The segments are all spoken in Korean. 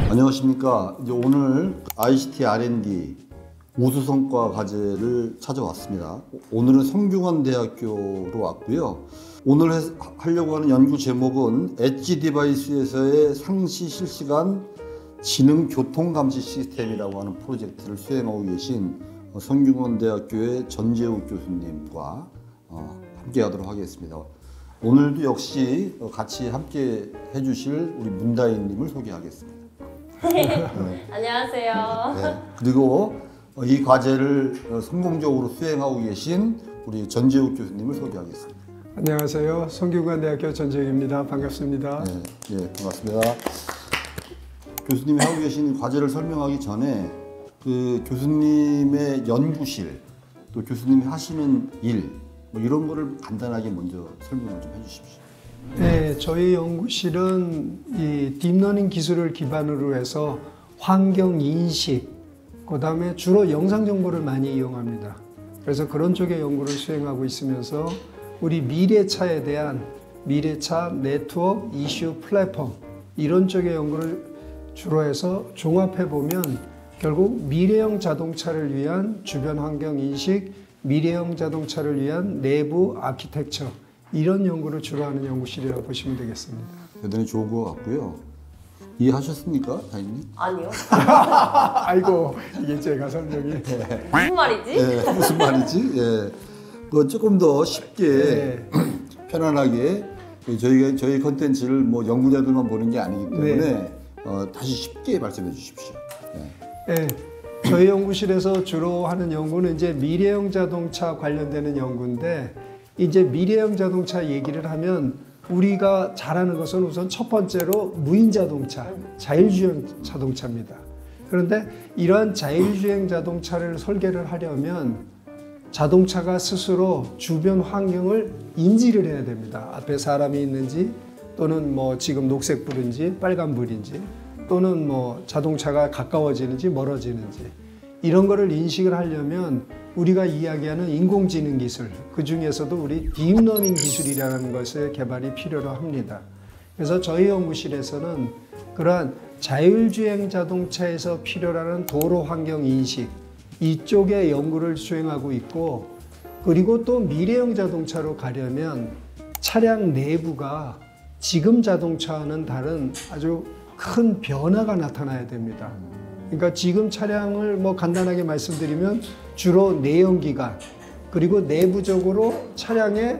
안녕하십니까. 이제 오늘 ICT R&D 우수성과 과제를 찾아왔습니다. 오늘은 성균관대학교로 왔고요. 오늘 하려고 하는 연구 제목은 엣지 디바이스에서의 상시 실시간 지능 교통 감시 시스템이라고 하는 프로젝트를 수행하고 계신 성균관대학교의 전재욱 교수님과 함께 하도록 하겠습니다. 오늘도 역시 같이 함께 해주실 우리 문다인님을 소개하겠습니다. 네. 안녕하세요. 네. 그리고 이 과제를 성공적으로 수행하고 계신 우리 전재욱 교수님을 소개하겠습니다. 안녕하세요. 성균관대학교 전재욱입니다. 반갑습니다. 네, 반갑습니다. 교수님이 하고 계신 과제를 설명하기 전에 그 교수님의 연구실, 또 교수님이 하시는 일, 뭐 이런 거를 간단하게 먼저 설명을 좀 해주십시오. 네, 저희 연구실은 이 딥러닝 기술을 기반으로 해서 환경 인식, 그다음에 주로 영상 정보를 많이 이용합니다. 그래서 그런 쪽의 연구를 수행하고 있으면서 우리 미래차에 대한 미래차 네트워크 이슈 플랫폼 이런 쪽의 연구를 주로 해서 종합해 보면 결국 미래형 자동차를 위한 주변 환경 인식, 미래형 자동차를 위한 내부 아키텍처 이런 연구를 주로 하는 연구실이라고 보시면 되겠습니다. 대단히 좋은 것 같고요. 이해하셨습니까, 다인님? 아니요. 아이고, 이게 제가 설명이. 무슨 말이지? 네, 무슨 말이지? 예. 그 조금 더 쉽게 편안하게 저희 컨텐츠를 뭐 연구자들만 보는 게 아니기 때문에 다시 쉽게 말씀해 주십시오. 네. 저희 연구실에서 주로 하는 연구는 이제 미래형 자동차 관련되는 연구인데 이제 미래형 자동차 얘기를 하면 우리가 잘 아는 것은 우선 첫 번째로 무인 자동차, 자율주행 자동차입니다. 그런데 이러한 자율주행 자동차를 설계를 하려면 자동차가 스스로 주변 환경을 인지를 해야 됩니다. 앞에 사람이 있는지 또는 뭐 지금 녹색불인지 빨간불인지 또는 뭐 자동차가 가까워지는지 멀어지는지 이런 거를 인식을 하려면 우리가 이야기하는 인공지능 기술, 그 중에서도 우리 딥러닝 기술이라는 것의 개발이 필요로 합니다. 그래서 저희 연구실에서는 그러한 자율주행 자동차에서 필요로 하는 도로 환경 인식 이쪽의 연구를 수행하고 있고 그리고 또 미래형 자동차로 가려면 차량 내부가 지금 자동차와는 다른 아주 큰 변화가 나타나야 됩니다. 그러니까 지금 차량을 뭐 간단하게 말씀드리면 주로 내연기관 그리고 내부적으로 차량에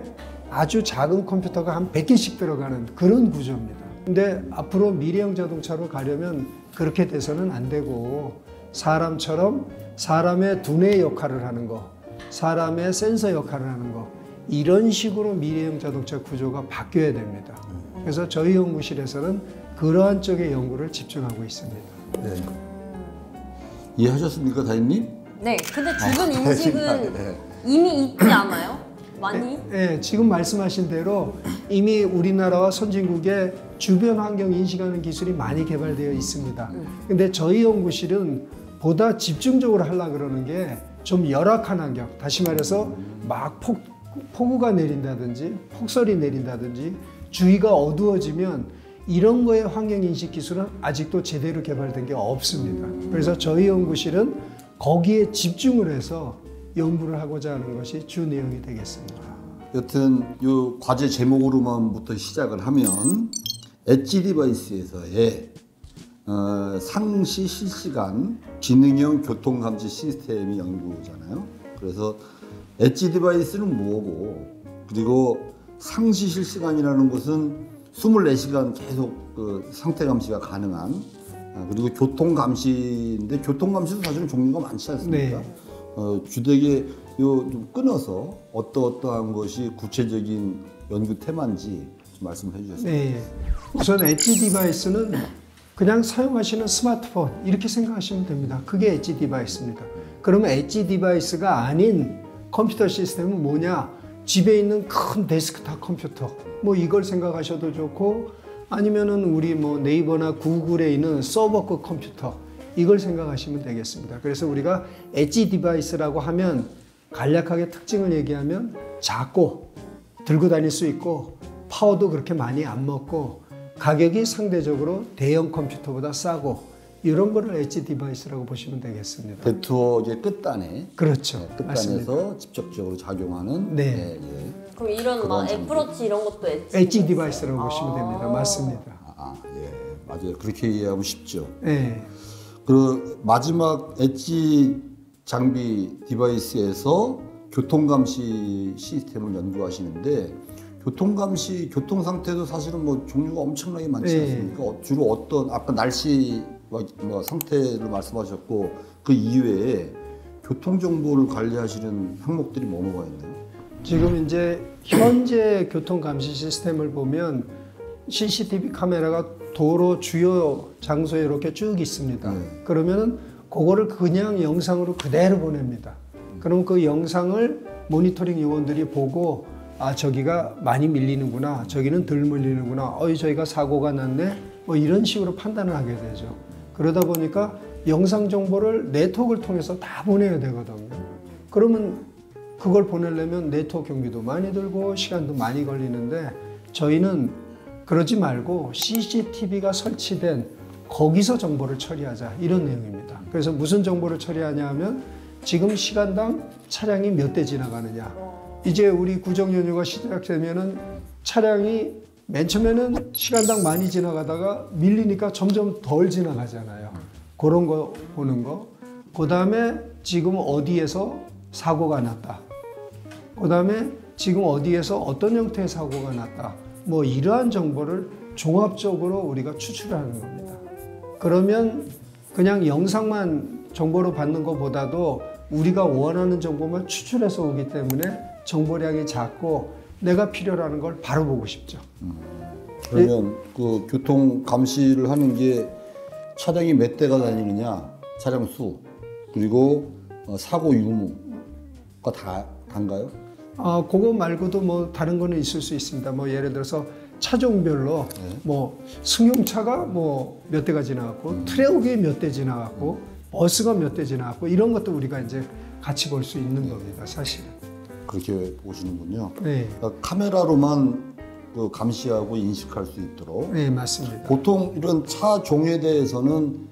아주 작은 컴퓨터가 한 100개씩 들어가는 그런 구조입니다. 근데 앞으로 미래형 자동차로 가려면 그렇게 돼서는 안 되고 사람처럼 사람의 두뇌 역할을 하는 거, 사람의 센서 역할을 하는 거 이런 식으로 미래형 자동차 구조가 바뀌어야 됩니다. 그래서 저희 연구실에서는 그러한 쪽의 연구를 집중하고 있습니다. 네. 이해하셨습니까, 다인님? 네. 근데 주변 인식은 이미 있지 않아요? 많이? 네, 지금 말씀하신 대로 이미 우리나라와 선진국에 주변 환경 인식하는 기술이 많이 개발되어 있습니다. 근데 저희 연구실은 보다 집중적으로 하려고 그러는 게 좀 열악한 환경, 다시 말해서 막 폭우가 내린다든지 폭설이 내린다든지 주위가 어두워지면 이런 거의 환경인식 기술은 아직도 제대로 개발된 게 없습니다. 그래서 저희 연구실은 거기에 집중을 해서 연구를 하고자 하는 것이 주 내용이 되겠습니다. 여튼 이 과제 제목으로만부터 시작을 하면 엣지 디바이스에서의 상시 실시간 지능형 교통감지 시스템이 연구잖아요. 그래서 엣지 디바이스는 뭐고 그리고 상시 실시간이라는 것은 24시간 계속 그 상태 감시가 가능한 그리고 교통 감시인데 교통 감시도 사실은 종류가 많지 않습니까? 네. 주되게 좀 끊어서 어떠한 것이 구체적인 연구 테마인지 좀 말씀을 해주셨습니다. 네. 우선 엣지 디바이스는 그냥 사용하시는 스마트폰 이렇게 생각하시면 됩니다. 그게 엣지 디바이스입니다. 그러면 엣지 디바이스가 아닌 컴퓨터 시스템은 뭐냐? 집에 있는 큰 데스크탑 컴퓨터 뭐 이걸 생각하셔도 좋고 아니면은 우리 뭐 네이버나 구글에 있는 서버급 컴퓨터 이걸 생각하시면 되겠습니다. 그래서 우리가 엣지 디바이스라고 하면 간략하게 특징을 얘기하면 작고 들고 다닐 수 있고 파워도 그렇게 많이 안 먹고 가격이 상대적으로 대형 컴퓨터보다 싸고 이런 거를 엣지 디바이스라고 보시면 되겠습니다. 네트워크의 끝단에 그렇죠. 네, 맞습니다. 끝단에서 직접적으로 작용하는 네. 예, 예. 그럼 이런 막 그런 애플워치 이런 것도 엣지 디바이스라고 보시면 됩니다. 맞습니다. 예, 맞아요. 그렇게 이해하면 쉽죠. 네. 그 마지막 엣지 장비 디바이스에서 교통감시 시스템을 연구하시는데 교통감시, 교통 상태도 사실은 뭐 종류가 엄청나게 많지 네. 않습니까? 주로 어떤 아까 날씨 뭐 상태를 말씀하셨고 그 이외에 교통 정보를 관리하시는 항목들이 뭐가 있나요? 지금 이제 현재 교통 감시 시스템을 보면 CCTV 카메라가 도로 주요 장소에 이렇게 쭉 있습니다. 그러면은 그거를 그냥 영상으로 그대로 보냅니다. 그럼 그 영상을 모니터링 요원들이 보고 아 저기가 많이 밀리는구나, 저기는 덜 밀리는구나, 저희가 사고가 났네, 뭐 이런 식으로 판단을 하게 되죠. 그러다 보니까 영상 정보를 네트워크를 통해서 다 보내야 되거든요. 그러면 그걸 보내려면 네트워크 경비도 많이 들고 시간도 많이 걸리는데 저희는 그러지 말고 CCTV가 설치된 거기서 정보를 처리하자 이런 내용입니다. 그래서 무슨 정보를 처리하냐 하면 지금 시간당 차량이 몇 대 지나가느냐. 이제 우리 구정 연휴가 시작되면은 차량이 맨 처음에는 시간당 많이 지나가다가 밀리니까 점점 덜 지나가잖아요. 그런 거 보는 거. 그 다음에 지금 어디에서 사고가 났다. 그 다음에 지금 어디에서 어떤 형태의 사고가 났다. 뭐 이러한 정보를 종합적으로 우리가 추출하는 겁니다. 그러면 그냥 영상만 정보로 받는 것보다도 우리가 원하는 정보만 추출해서 오기 때문에 정보량이 작고 내가 필요로 하는 걸 바로 보고 싶죠. 그러면 그 교통 감시를 하는 게 차량이 몇 대가 다니느냐, 차량 수, 그리고 사고 유무가 단가요? 그거 말고도 뭐 다른 거는 있을 수 있습니다. 뭐 예를 들어서 차종별로 뭐 승용차가 뭐 몇 대가 지나갔고 트럭이 몇 대 지나갔고 버스가 몇 대 지나갔고 이런 것도 우리가 이제 같이 볼 수 있는 겁니다, 사실은. 그렇게 보시는군요. 네, 그러니까 카메라로만 그 감시하고 인식할 수 있도록. 네 맞습니다. 보통 이런 차 종에 대해서는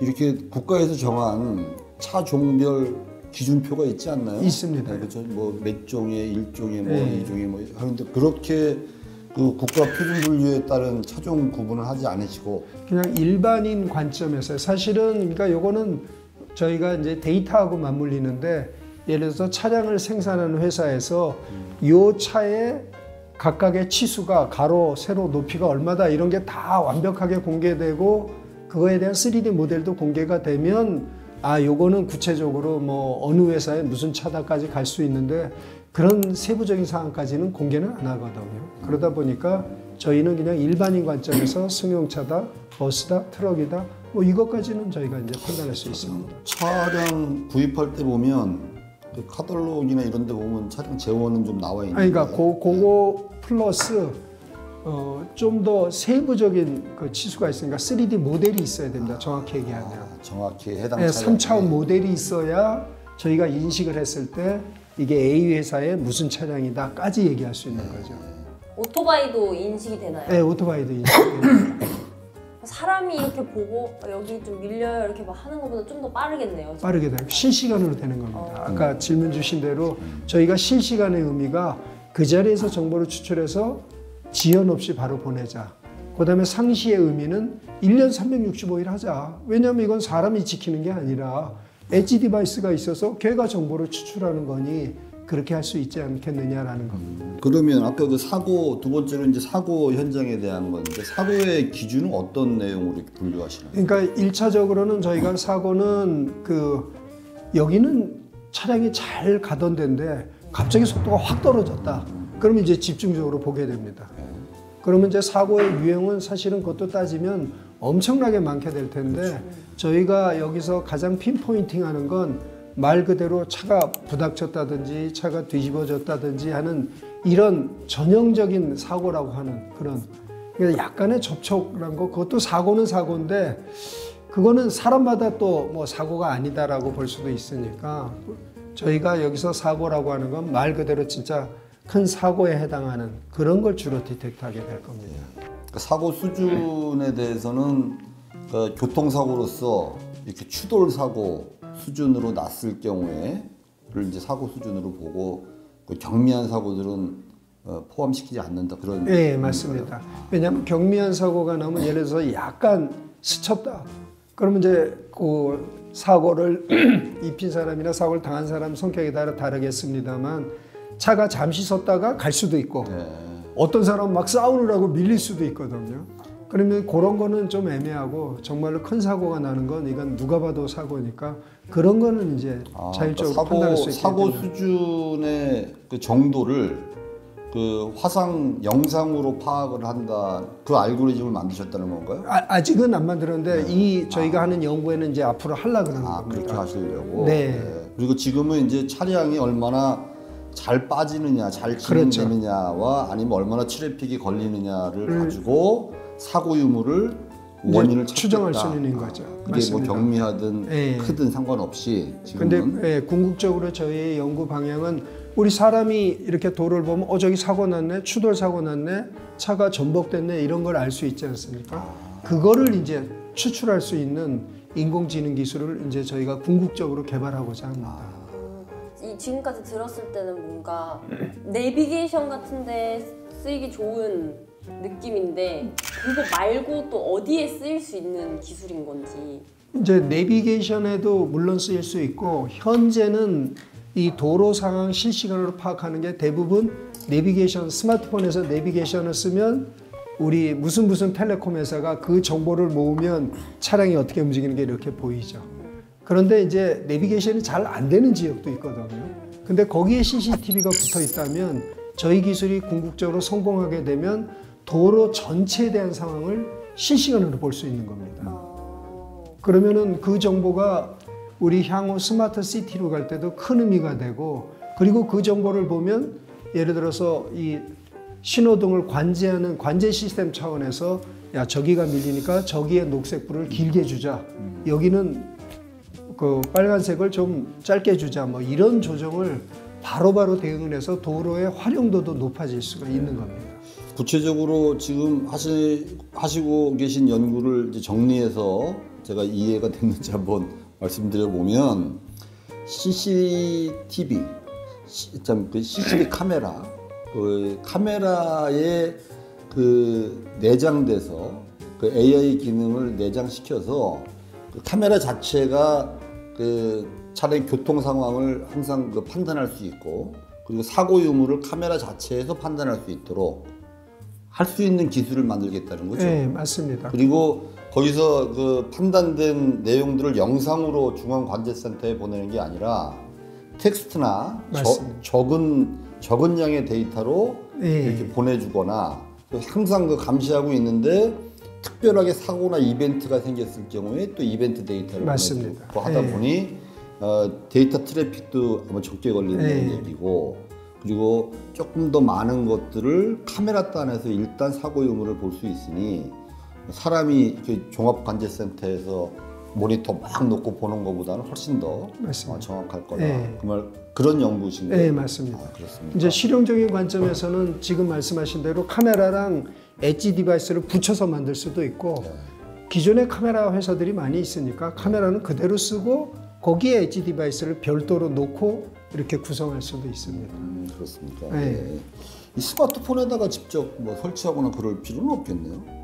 이렇게 국가에서 정한 차 종별 기준표가 있지 않나요? 있습니다. 네, 그렇죠. 뭐 몇 종에 1종에 뭐 네. 2종에 뭐 하는데 그렇게 그 국가 표준 분류에 따른 차종 구분을 하지 않으시고 그냥 일반인 관점에서 사실은 그러니까 요거는 저희가 이제 데이터하고 맞물리는데 예를 들어서 차량을 생산하는 회사에서 요 차의 각각의 치수가 가로, 세로, 높이가 얼마다 이런 게 다 완벽하게 공개되고 그거에 대한 3D 모델도 공개가 되면 요거는 구체적으로 뭐 어느 회사에 무슨 차다까지 갈 수 있는데 그런 세부적인 사항까지는 공개는 안 하거든요. 그러다 보니까 저희는 그냥 일반인 관점에서 승용차다, 버스다, 트럭이다 뭐 이것까지는 저희가 이제 판단할 수 있습니다. 차량 구입할 때 보면 그 카탈로그나 이런 데 보면 차량 재원은 좀 나와 있는데 그러니까 그거 플러스 좀 더 세부적인 그 치수가 있으니까 3D 모델이 있어야 됩니다. 정확히 얘기하면. 정확히 해당 네, 차량 3차원 모델이 있어야 저희가 인식을 했을 때 이게 A 회사의 무슨 차량이다까지 얘기할 수 있는 거죠. 오토바이도 인식이 되나요? 네, 오토바이도 인식됩니다. 사람이 이렇게 보고 여기 좀 밀려요 이렇게 막 하는 것보다 좀 더 빠르겠네요. 빠르게 되고 실시간으로 되는 겁니다. 아까 질문 주신 대로 저희가 실시간의 의미가 그 자리에서 정보를 추출해서 지연 없이 바로 보내자. 그 다음에 상시의 의미는 1년 365일 하자. 왜냐하면 이건 사람이 지키는 게 아니라 엣지 디바이스가 있어서 걔가 정보를 추출하는 거니 그렇게 할 수 있지 않겠느냐라는 겁니다. 그러면 아까 그 사고 두 번째로 이제 사고 현장에 대한 건데 사고의 기준은 어떤 내용으로 이렇게 분류하시나요? 그러니까 1차적으로는 저희가 사고는 여기는 차량이 잘 가던 데인데 갑자기 속도가 확 떨어졌다. 그러면 이제 집중적으로 보게 됩니다. 그러면 이제 사고의 유형은 사실은 그것도 따지면 엄청나게 많게 될 텐데 저희가 여기서 가장 핀포인팅 하는 건 말 그대로 차가 부닥쳤다든지 차가 뒤집어졌다든지 하는 이런 전형적인 사고라고 하는 그런 약간의 접촉이란 거 그것도 사고는 사고인데 그거는 사람마다 또 뭐 사고가 아니다라고 볼 수도 있으니까 저희가 여기서 사고라고 하는 건 말 그대로 진짜 큰 사고에 해당하는 그런 걸 주로 디텍트하게 될 겁니다. 사고 수준에 대해서는 그러니까 교통사고로서 이렇게 추돌 사고 수준으로 났을 경우에를 이제 사고 수준으로 보고 그 경미한 사고들은 포함시키지 않는다 그런. 네, 맞습니다. 왜냐하면 경미한 사고가 나면 예를 들어서 약간 스쳤다. 그러면 이제 그 사고를 입힌 사람이나 사고를 당한 사람 성격에 따라 다르겠습니다만 차가 잠시 섰다가 갈 수도 있고 어떤 사람은 막 싸우느라고 밀릴 수도 있거든요. 그러면 그런 거는 좀 애매하고 정말로 큰 사고가 나는 건 이건 누가 봐도 사고니까 그런 거는 이제 자율적으로 그러니까 판단할 수 있게 사고 되는. 수준의 그 정도를 그 화상 영상으로 파악을 한다. 그 알고리즘을 만드셨다는 건가요? 아직은 안 만들었는데 이 저희가 하는 연구에는 이제 앞으로 하려고 그러는 겁니다. 그렇게 하시려고. 네. 그리고 지금은 이제 차량이 얼마나 잘 빠지느냐, 잘 진행되느냐와 아니면 얼마나 트래픽이 걸리느냐를 가지고 사고 유무를 원인을 추정할 수 있는 거죠. 그게 맞습니다. 뭐 경미하든 크든 상관없이 지금은. 근데 궁극적으로 저희의 연구 방향은 우리 사람이 이렇게 도로를 보면 저기 사고 났네, 추돌 사고 났네, 차가 전복됐네 이런 걸 알 수 있지 않습니까? 그거를 이제 추출할 수 있는 인공지능 기술을 이제 저희가 궁극적으로 개발하고자 합니다. 지금까지 들었을 때는 뭔가 내비게이션 같은데 쓰이기 좋은 느낌인데 그거 말고 또 어디에 쓰일 수 있는 기술인 건지. 이제 내비게이션에도 물론 쓰일 수 있고 현재는 이 도로 상황 실시간으로 파악하는 게 대부분 내비게이션 스마트폰에서 내비게이션을 쓰면 우리 무슨 텔레콤 회사가 그 정보를 모으면 차량이 어떻게 움직이는 게 이렇게 보이죠. 그런데 이제 내비게이션이 잘 안 되는 지역도 있거든요. 근데 거기에 CCTV가 붙어 있다면 저희 기술이 궁극적으로 성공하게 되면 도로 전체에 대한 상황을 실시간으로 볼 수 있는 겁니다. 그러면은 그 정보가 우리 향후 스마트 시티로 갈 때도 큰 의미가 되고 그리고 그 정보를 보면 예를 들어서 이 신호등을 관제하는 관제 시스템 차원에서 야 저기가 밀리니까 저기에 녹색불을 길게 주자. 여기는 그 빨간색을 좀 짧게 주자. 뭐 이런 조정을 바로바로 대응을 해서 도로의 활용도도 높아질 수가 있는 겁니다. 구체적으로 지금 하시고 계신 연구를 이제 정리해서 제가 이해가 됐는지 한번 말씀드려 보면 CCTV 카메라 그 카메라에 그 내장돼서 그 AI 기능을 내장시켜서 그 카메라 자체가 그 차량의 교통 상황을 항상 그 판단할 수 있고 그리고 사고 유무를 카메라 자체에서 판단할 수 있도록 할 수 있는 기술을 만들겠다는 거죠. 네, 맞습니다. 그리고 거기서 그 판단된 내용들을 영상으로 중앙관제센터에 보내는 게 아니라 텍스트나 적은 양의 데이터로 이렇게 보내주거나 항상 그 감시하고 있는데 특별하게 사고나 이벤트가 생겼을 경우에 또 이벤트 데이터를 보내주고 하다 보니 데이터 트래픽도 아마 적게 걸린다는 얘기고 그리고 조금 더 많은 것들을 카메라 단에서 일단 사고 유무를 볼 수 있으니 사람이 이렇게 종합관제센터에서 모니터 막 놓고 보는 것보다는 훨씬 더 정확할 거다. 그런 연구신 거예요? 네, 맞습니다. 그렇습니다. 이제 실용적인 관점에서는 지금 말씀하신 대로 카메라랑 엣지 디바이스를 붙여서 만들 수도 있고 기존의 카메라 회사들이 많이 있으니까 카메라는 그대로 쓰고 거기에 엣지 디바이스를 별도로 놓고 이렇게 구성할 수도 있습니다. 그렇습니까? 네. 이 스마트폰에다가 직접 뭐 설치하거나 그럴 필요는 없겠네요.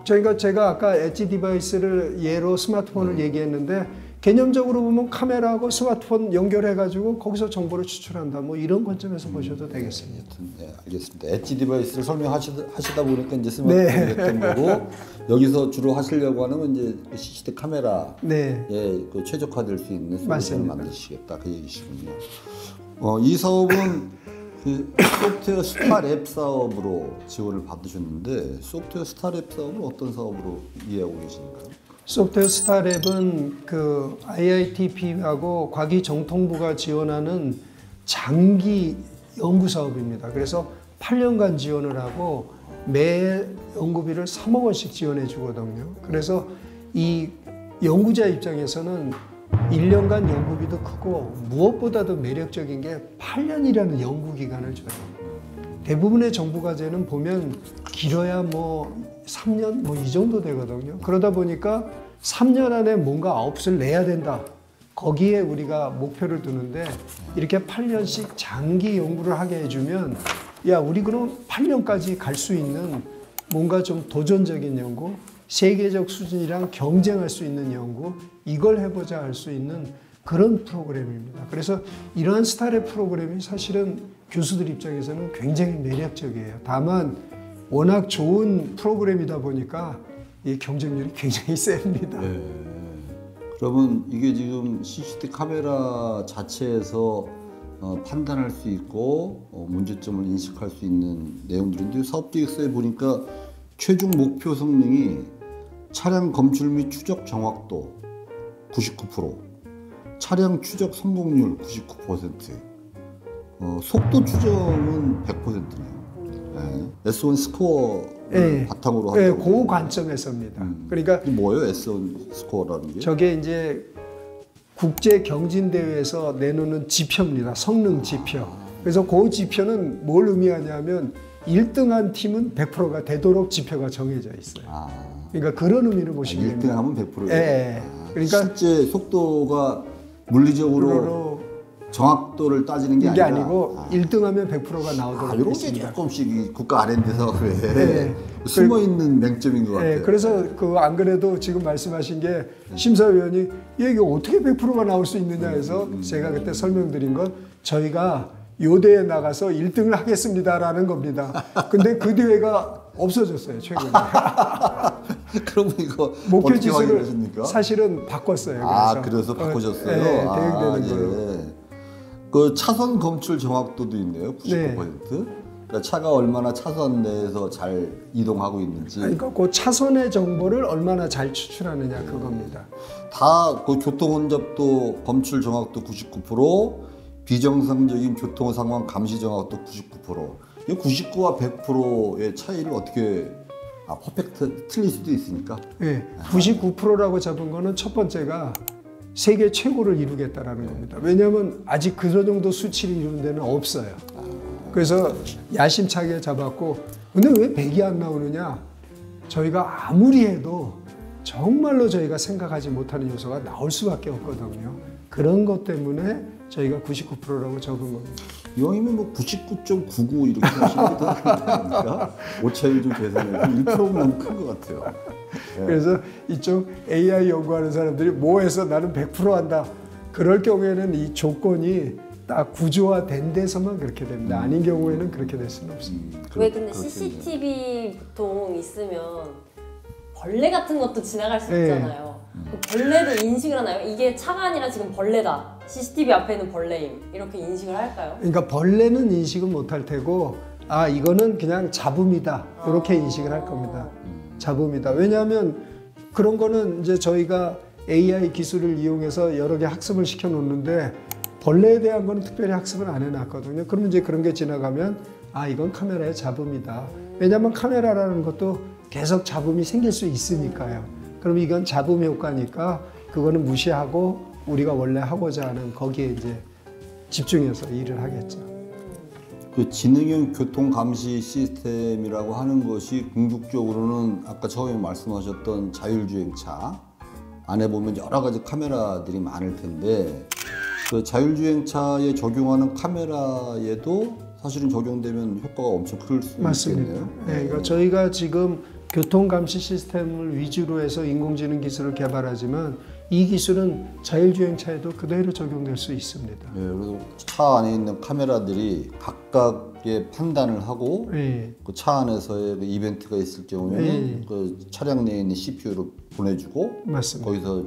제가 아까 엣지 디바이스를 예로 스마트폰을 얘기했는데 개념적으로 보면 카메라하고 스마트폰 연결해가지고 거기서 정보를 추출한다. 뭐 이런 관점에서 보셔도 되겠습니다. 네, 알겠습니다. 엣지 디바이스를 설명하시다 보니까 이제 스마트폰이 됐던 거고 여기서 주로 하시려고 하는 건 이제 CCD 카메라에 그 최적화될 수 있는 솔루션을 만드시겠다 그 얘기시군요. 이 사업은 그 소프트웨어 스타랩 사업으로 지원을 받으셨는데 소프트웨어 스타랩 사업은 어떤 사업으로 이해하고 계십니까? 소프트웨어 스타랩은 그 IITP하고 과기정통부가 지원하는 장기 연구 사업입니다. 그래서 8년간 지원을 하고 매 연구비를 3억 원씩 지원해 주거든요. 그래서 이 연구자 입장에서는 1년간 연구비도 크고 무엇보다도 매력적인 게 8년이라는 연구 기간을 줘요. 대부분의 정부 과제는 보면 길어야 뭐 3년 뭐 이 정도 되거든요. 그러다 보니까 3년 안에 뭔가 아웃풋을 내야 된다. 거기에 우리가 목표를 두는데 이렇게 8년씩 장기 연구를 하게 해주면 야 우리 그럼 8년까지 갈 수 있는 뭔가 좀 도전적인 연구, 세계적 수준이랑 경쟁할 수 있는 연구 이걸 해보자 할 수 있는 그런 프로그램입니다. 그래서 이러한 스타일의 프로그램이 사실은 교수들 입장에서는 굉장히 매력적이에요. 다만 워낙 좋은 프로그램이다 보니까 이 경쟁률이 굉장히 셉니다. 네. 그러면 이게 지금 CCTV 카메라 자체에서 판단할 수 있고 문제점을 인식할 수 있는 내용들인데 사업 계획서에 보니까 최종 목표 성능이 차량 검출 및 추적 정확도 99%, 차량 추적 성공률 99%, 속도 추정은 100%네요. 네. S1 스코어를 바탕으로 하는 네, 그 관점에서입니다. 그러니까 이게 뭐예요? S1 스코어라는 게? 저게 이제 국제 경진 대회에서 내놓는 지표입니다. 성능 지표. 그래서 그 지표는 뭘 의미하냐면 1등한 팀은 100%가 되도록 지표가 정해져 있어요. 그러니까 그런 의미를 보시면 됩니다. 1등하면 100%예요. 네. 그러니까 실제 속도가 물리적으로 정확도를 따지는 게 이게 아니라 아니고 1등하면 100%가 나오도록 이런 게 있습니다. 조금씩 국가 R&D에서 네. 숨어 있는 맹점인 것 같아요. 그래서 그 안 그래도 지금 말씀하신 게 심사위원이 이게 어떻게 100%가 나올 수 있느냐 해서 제가 그때 설명드린 건 저희가 요 대회에 나가서 1등을 하겠습니다라는 겁니다. 근데 그 대회가 없어졌어요 최근에. 그럼 이거 목표 어떻게 지수를 확인하십니까? 사실은 바꿨어요. 그래서 바꾸셨어요? 네, 대응되는 걸로. 그 차선 검출 정확도도 있네요. 99%. 네. 그러니까 차가 얼마나 차선 내에서 잘 이동하고 있는지. 그러니까 그 차선의 정보를 얼마나 잘 추출하느냐 그겁니다. 다 그 교통 혼잡도 검출 정확도 99%, 비정상적인 교통 상황 감시 정확도 99%. 이 99와 100%의 차이를 어떻게 퍼펙트 틀릴 수도 있으니까. 네, 99%라고 잡은 거는 첫 번째가 세계 최고를 이루겠다라는 겁니다. 왜냐하면 아직 그 정도 수치를 이루는 데는 없어요. 그래서 야심차게 잡았고, 근데 왜 100이 안 나오느냐? 저희가 아무리 해도 정말로 저희가 생각하지 못하는 요소가 나올 수밖에 없거든요. 그런 것 때문에 저희가 99%라고 적은 겁니다. 이왕이면 뭐 99.99 이렇게 하시는 게 더 나으니까 오차율 좀 계산해서 1%면 너무 큰 것 같아요. 네. 그래서 이쪽 AI 연구하는 사람들이 뭐해서 나는 100% 한다. 그럴 경우에는 이 조건이 딱 구조화된 데서만 그렇게 됩니다. 아닌 경우에는 그렇게 될 수는 없습니다. 왜 근데 CCTV 보통 있으면 벌레 같은 것도 지나갈 수 있잖아요. 그 벌레도 인식을 하나요? 이게 차가 아니라 지금 벌레다. CCTV 앞에 있는 벌레임. 이렇게 인식을 할까요? 그러니까 벌레는 인식은 못할 테고 이거는 그냥 잡음이다. 이렇게 인식을 할 겁니다. 잡음이다. 왜냐하면 그런 거는 이제 저희가 AI 기술을 이용해서 여러 개 학습을 시켜 놓는데 벌레에 대한 거는 특별히 학습을 안 해놨거든요. 그러면 이제 그런 게 지나가면 이건 카메라의 잡음이다. 왜냐하면 카메라라는 것도 계속 잡음이 생길 수 있으니까요. 그럼 이건 잡음 효과니까 그거는 무시하고 우리가 원래 하고자 하는 거기에 이제 집중해서 일을 하겠죠. 그 지능형 교통 감시 시스템이라고 하는 것이 궁극적으로는 아까 처음에 말씀하셨던 자율주행차 안에 보면 여러 가지 카메라들이 많을 텐데 그 자율주행차에 적용하는 카메라에도 사실은 적용되면 효과가 엄청 클 수 있겠네요. 네, 그러니까 저희가 지금 교통감시 시스템을 위주로 해서 인공지능 기술을 개발하지만 이 기술은 자율주행차에도 그대로 적용될 수 있습니다. 네, 그래서 차 안에 있는 카메라들이 각각의 판단을 하고 그 차 안에서의 그 이벤트가 있을 경우에는 그 차량 내에 있는 CPU를 보내주고 맞습니다. 거기서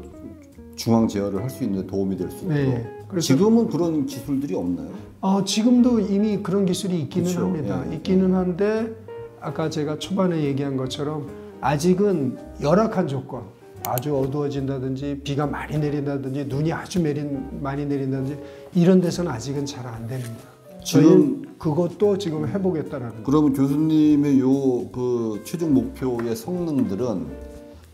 중앙 제어를 할 수 있는 데 도움이 될 수 있도록. 지금은 그런 기술들이 없나요? 지금도 이미 그런 기술이 있기는 그렇죠. 합니다. 있기는 한데 아까 제가 초반에 얘기한 것처럼 아직은 열악한 조건, 아주 어두워진다든지 비가 많이 내린다든지 눈이 아주 많이 내린다든지 이런 데서는 아직은 잘 안 됩니다. 저희는 그것도 지금 해보겠다라는 거예요. 그러면 교수님의 요 그 최종 목표의 성능들은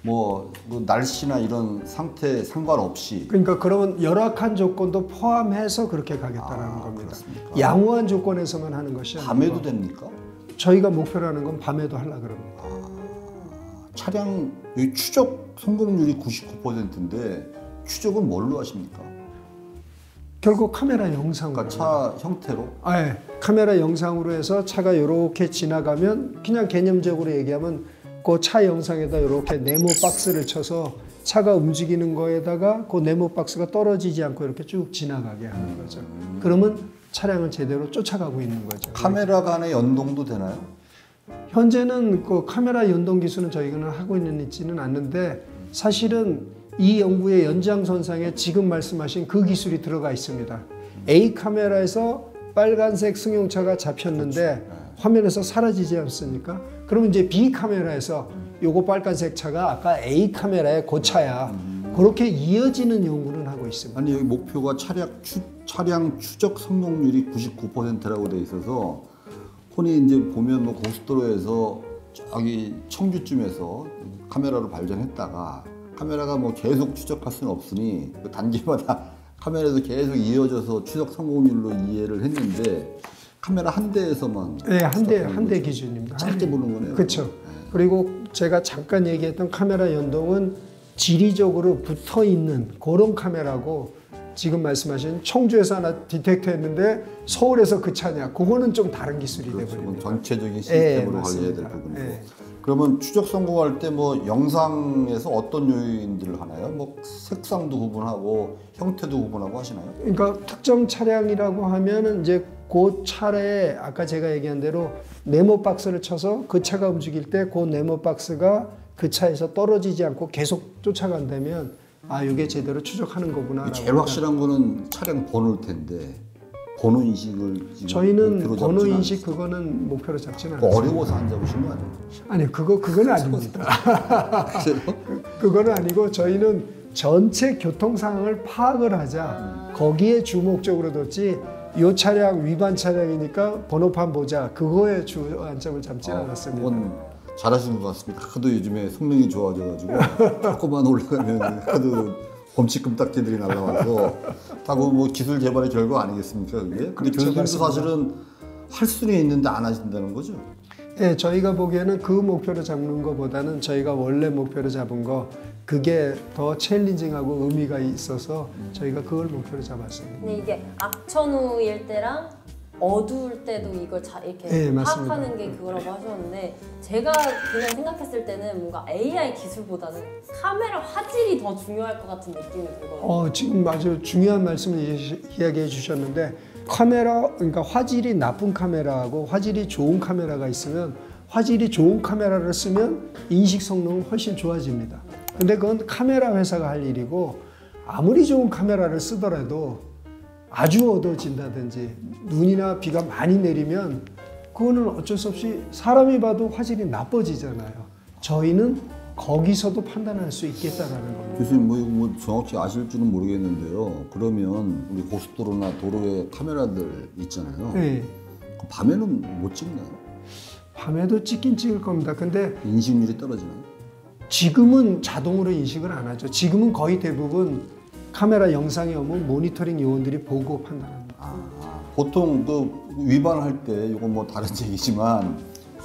뭐 날씨나 이런 상태 상관없이. 그러니까 그런 열악한 조건도 포함해서 그렇게 가겠다라는 겁니다. 그렇습니까? 양호한 조건에서만 하는 것이 아니고 밤에도 됩니까? 저희가 목표로 하는 건 밤에도 하려고 그럽니다. 차량 여기 추적 성공률이 99%인데 추적은 뭘로 하십니까? 결국 카메라 영상으로. 그러니까 차 형태로? 네, 카메라 영상으로 해서 차가 이렇게 지나가면 그냥 개념적으로 얘기하면 그 차 영상에다 이렇게 네모 박스를 쳐서 차가 움직이는 거에다가 그 네모 박스가 떨어지지 않고 이렇게 쭉 지나가게 하는 거죠. 그러면 차량을 제대로 쫓아가고 있는 거죠. 카메라 간의 연동도 되나요? 현재는 그 카메라 연동 기술은 저희가 하고 있지는 않는데 사실은 이 연구의 연장선상에 지금 말씀하신 그 기술이 들어가 있습니다. A 카메라에서 빨간색 승용차가 잡혔는데 화면에서 사라지지 않습니까? 그러면 이제 B 카메라에서 요거 빨간색 차가 아까 A 카메라의 그 차야. 그렇게 이어지는 연구는 하고 있습니다. 아니 여기 목표가 차량 추적 성공률이 99%라고 돼 있어서 혼이 이제 보면 뭐 고속도로에서 저기 청주쯤에서 카메라로 발전했다가 카메라가 뭐 계속 추적할 수는 없으니 그 단계마다 카메라에서 계속 이어져서 추적 성공률로 이해를 했는데 카메라 한 대에서만 네, 한 대 기준입니다. 짧게 보는 거네요. 그렇죠. 그리고 제가 잠깐 얘기했던 카메라 연동은 지리적으로 붙어 있는 그런 카메라고 지금 말씀하신 청주에서 하나 디텍트 했는데 서울에서 그 차냐 그거는 좀 다른 기술이 그렇죠. 되버립니다. 전체적인 시스템으로 네, 관리해야 될 맞습니다. 부분이고. 네. 그러면 추적 성공할 때 뭐 영상에서 어떤 요인들을 하나요? 뭐 색상도 구분하고 형태도 구분하고 하시나요? 그러니까 특정 차량이라고 하면은 이제 그 차례에 아까 제가 얘기한 대로 네모 박스를 쳐서 그 차가 움직일 때 그 네모 박스가 그 차에서 떨어지지 않고 계속 쫓아간다면 아 이게 제대로 추적하는 거구나. 제일 확실한 거는 차량 번호일 텐데 번호 인식을 지금 저희는 목표로 번호 잡지는 인식 않습니다. 그거는 목표로 잡지는 않아요. 어려워서 안 잡으신 거 아니에요? 아니 그건 아닙니다. 그래요? 그거는 아니고 저희는 전체 교통 상황을 파악을 하자 거기에 주목적으로 뒀지. 이 차량 위반 차량이니까 번호판 보자 그거에 주안점을 잡지는 않았습니다. 그건 잘하신 것 같습니다. 하도 요즘에 성능이 좋아져가지고 조금만 올라가면 하도 범칙 금딱지들이 날라와서 다고 뭐 기술 개발의 결과 아니겠습니까 그게? 근데 그렇죠, 교수님도 맞습니다. 사실은 할 수는 있는데 안 하신다는 거죠? 네, 저희가 보기에는 그 목표를 잡는 것보다는 저희가 원래 목표를 잡은 거 그게 더 챌린징하고 의미가 있어서 저희가 그걸 목표로 잡았습니다. 근데 이게 악천후일 때랑 어두울 때도 이걸 이렇게 네, 맞습니다. 파악하는 게 그거라고 하셨는데 제가 그냥 생각했을 때는 뭔가 AI 기술보다는 카메라 화질이 더 중요할 것 같은 느낌이 들거든요. 지금 아주 중요한 말씀을 이야기해 주셨는데 카메라 그러니까 화질이 나쁜 카메라하고 화질이 좋은 카메라가 있으면 화질이 좋은 카메라를 쓰면 인식 성능은 훨씬 좋아집니다. 근데 그건 카메라 회사가 할 일이고 아무리 좋은 카메라를 쓰더라도 아주 어두워진다든지 눈이나 비가 많이 내리면 그거는 어쩔 수 없이 사람이 봐도 화질이 나빠지잖아요. 저희는 거기서도 판단할 수 있겠다라는 겁니다. 교수님 뭐 정확히 아실 줄은 모르겠는데요. 그러면 우리 고속도로나 도로에 카메라들 있잖아요. 네. 밤에는 못 찍나요? 밤에도 찍긴 찍을 겁니다. 근데 인식률이 떨어지나요? 지금은 자동으로 인식을 안 하죠. 지금은 거의 대부분 카메라 영상에 오면 모니터링 요원들이 보고 판단합니다. 보통 그 위반할 때 이건 뭐 다른 얘기지만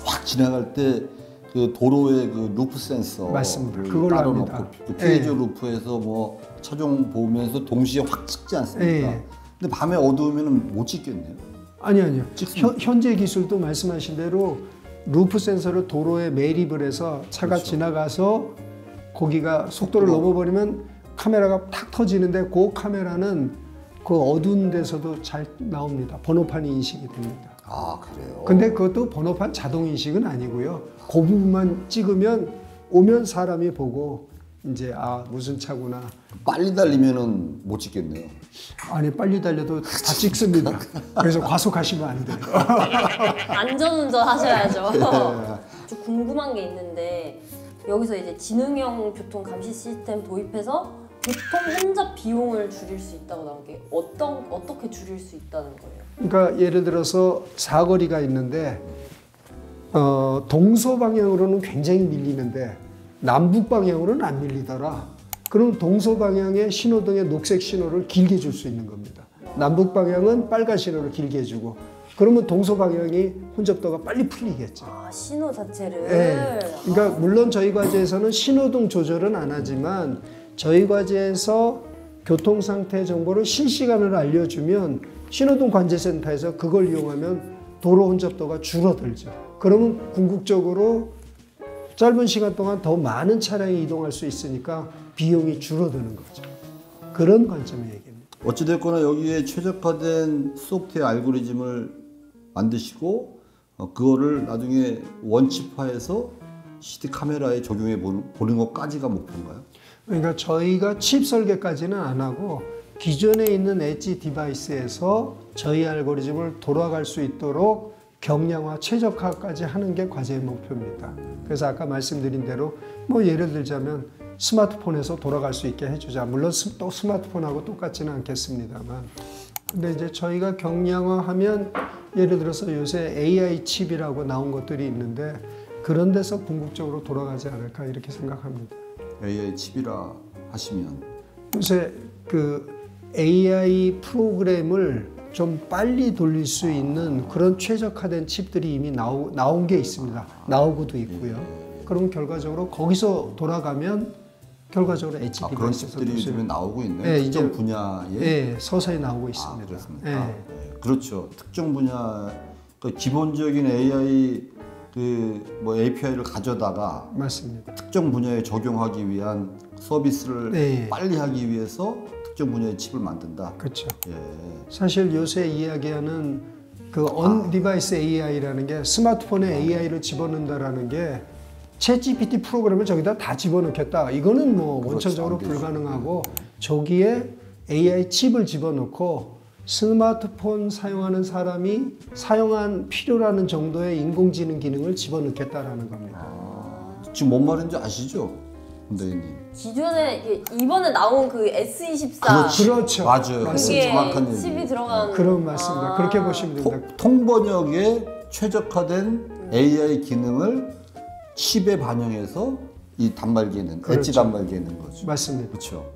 확 지나갈 때 그 도로의 그 루프 센서 맞습니다. 그걸로 따로놓고 합니다. 그 페이저 예. 루프에서 뭐 차종 보면서 동시에 확 찍지 않습니까? 예. 근데 밤에 어두우면 못 찍겠네요. 아니요. 찍습니다. 현재 기술도 말씀하신 대로 루프 센서를 도로에 매립을 해서 차가 그렇죠. 지나가서 거기가 속도를 넘어버리면 카메라가 탁 터지는데 그 카메라는 그 어두운 데서도 잘 나옵니다. 번호판이 인식이 됩니다. 아 그래요? 근데 그것도 번호판 자동 인식은 아니고요. 그 부분만 찍으면 오면 사람이 보고 이제 무슨 차구나. 빨리 달리면은 못 찍겠네요. 아니 빨리 달려도 다 찍습니다. 그래서 과속하시면 안 돼요. 안전운전 하셔야죠. 좀 궁금한 게 있는데 여기서 이제 지능형 교통 감시 시스템 도입해서 교통 혼잡 비용을 줄일 수 있다고 나온 게 어떻게 줄일 수 있다는 거예요? 그러니까 예를 들어서 사거리가 있는데 동서 방향으로는 굉장히 밀리는데 남북 방향으로는 안 밀리더라. 그럼 동서 방향의 신호등의 녹색 신호를 길게 줄 수 있는 겁니다. 남북 방향은 빨간 신호를 길게 주고 그러면 동서 방향이 혼잡도가 빨리 풀리겠죠. 아, 신호 자체를. 네. 그러니까 물론 저희 과제에서는 신호등 조절은 안 하지만 저희 과제에서 교통 상태 정보를 실시간으로 알려주면 신호등 관제센터에서 그걸 이용하면 도로 혼잡도가 줄어들죠. 그러면 궁극적으로 짧은 시간 동안 더 많은 차량이 이동할 수 있으니까 비용이 줄어드는 거죠. 그런 관점의 얘기입니다. 어찌됐거나 여기에 최적화된 소프트웨어 알고리즘을 만드시고 그거를 나중에 원칙화해서 CCD 카메라에 적용해 보는 것까지가 목표인가요? 그러니까 저희가 칩 설계까지는 안 하고 기존에 있는 엣지 디바이스에서 저희 알고리즘을 돌아갈 수 있도록 경량화, 최적화까지 하는 게 과제의 목표입니다. 그래서 아까 말씀드린 대로 뭐 예를 들자면 스마트폰에서 돌아갈 수 있게 해주자. 물론 또 스마트폰하고 똑같지는 않겠습니다만. 근데 이제 저희가 경량화하면 예를 들어서 요새 AI 칩이라고 나온 것들이 있는데 그런 데서 궁극적으로 돌아가지 않을까 이렇게 생각합니다. AI 칩이라 하시면 요새 그 AI 프로그램을 좀 빨리 돌릴 수 있는 그런 최적화된 칩들이 이미 나온 게 있습니다. 나오고도 있고요. 그럼 결과적으로 거기서 돌아가면 결과적으로 엣지 그런 디바이스에서 칩들이 요즘에 나오고 있네요. 네, 특정 이제 분야에. 네, 서서히 나오고 있습니다. 그렇습니까? 네. 그렇죠. 특정 분야 기본적인 AI 뭐 API를 가져다가 맞습니다. 특정 분야에 적용하기 위한 서비스를 네. 빨리 하기 위해서 특정 분야의 칩을 만든다. 그렇죠. 예. 사실 요새 이야기하는 그 on device AI라는 게 스마트폰에 AI를 집어넣는다라는 게 챗GPT 프로그램을 저기다 다 집어넣겠다. 이거는 뭐 그렇죠. 원천적으로 안 되죠. 불가능하고 저기에 AI 칩을 집어넣고 스마트폰 사용하는 사람이 사용한 필요라는 정도의 인공지능 기능을 집어넣겠다라는 겁니다. 지금 뭔 말인지 아시죠? 군대님. 기존에 이번에 나온 그 S24 그렇죠. 맞아요. 맞습니다. 그게 정확한 얘기. 칩이 들어간. 그럼 맞습니다. 그렇게 보시면 됩니다. 통번역에 최적화된 AI 기능을 칩에 반영해서 이 단말기에 넣는, 그렇죠. 엣지 단말기에 넣는 거죠. 맞습니다. 그렇죠.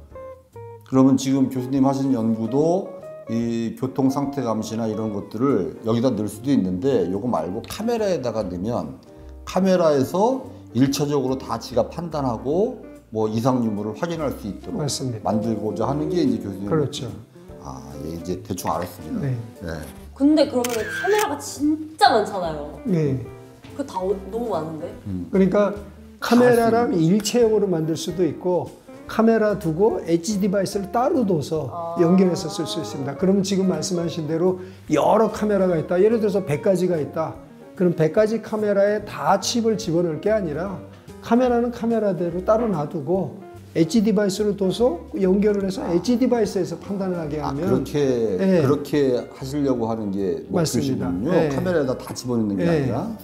그러면 지금 교수님 하신 연구도 이 교통 상태 감시나 이런 것들을 여기다 넣을 수도 있는데 요거 말고 카메라에다가 넣으면 카메라에서 1차적으로 다 지가 판단하고 뭐 이상 유무를 확인할 수 있도록 맞습니다. 만들고자 하는 게 이제 교수님. 그렇죠. 예, 이제 대충 알았습니다. 네. 네. 근데 그러면 카메라가 진짜 많잖아요. 네. 그거 다 너무 많은데? 그러니까 카메라랑 일체형으로 만들 수도 있고 카메라 두고 엣지 디바이스를 따로 둬서 연결해서 쓸 수 있습니다. 그럼 지금 말씀하신 대로 여러 카메라가 있다. 예를 들어서 100가지가 있다. 그럼 100가지 카메라에 다 칩을 집어넣을 게 아니라 카메라는 카메라대로 따로 놔두고 엣지 디바이스를 둬서 연결을 해서 엣지 디바이스에서 판단을 하게 하면 그렇게 하시려고 하는 게 맞습니다. 목표시군요. 네. 카메라에다 다 집어넣는 게 네. 아니라.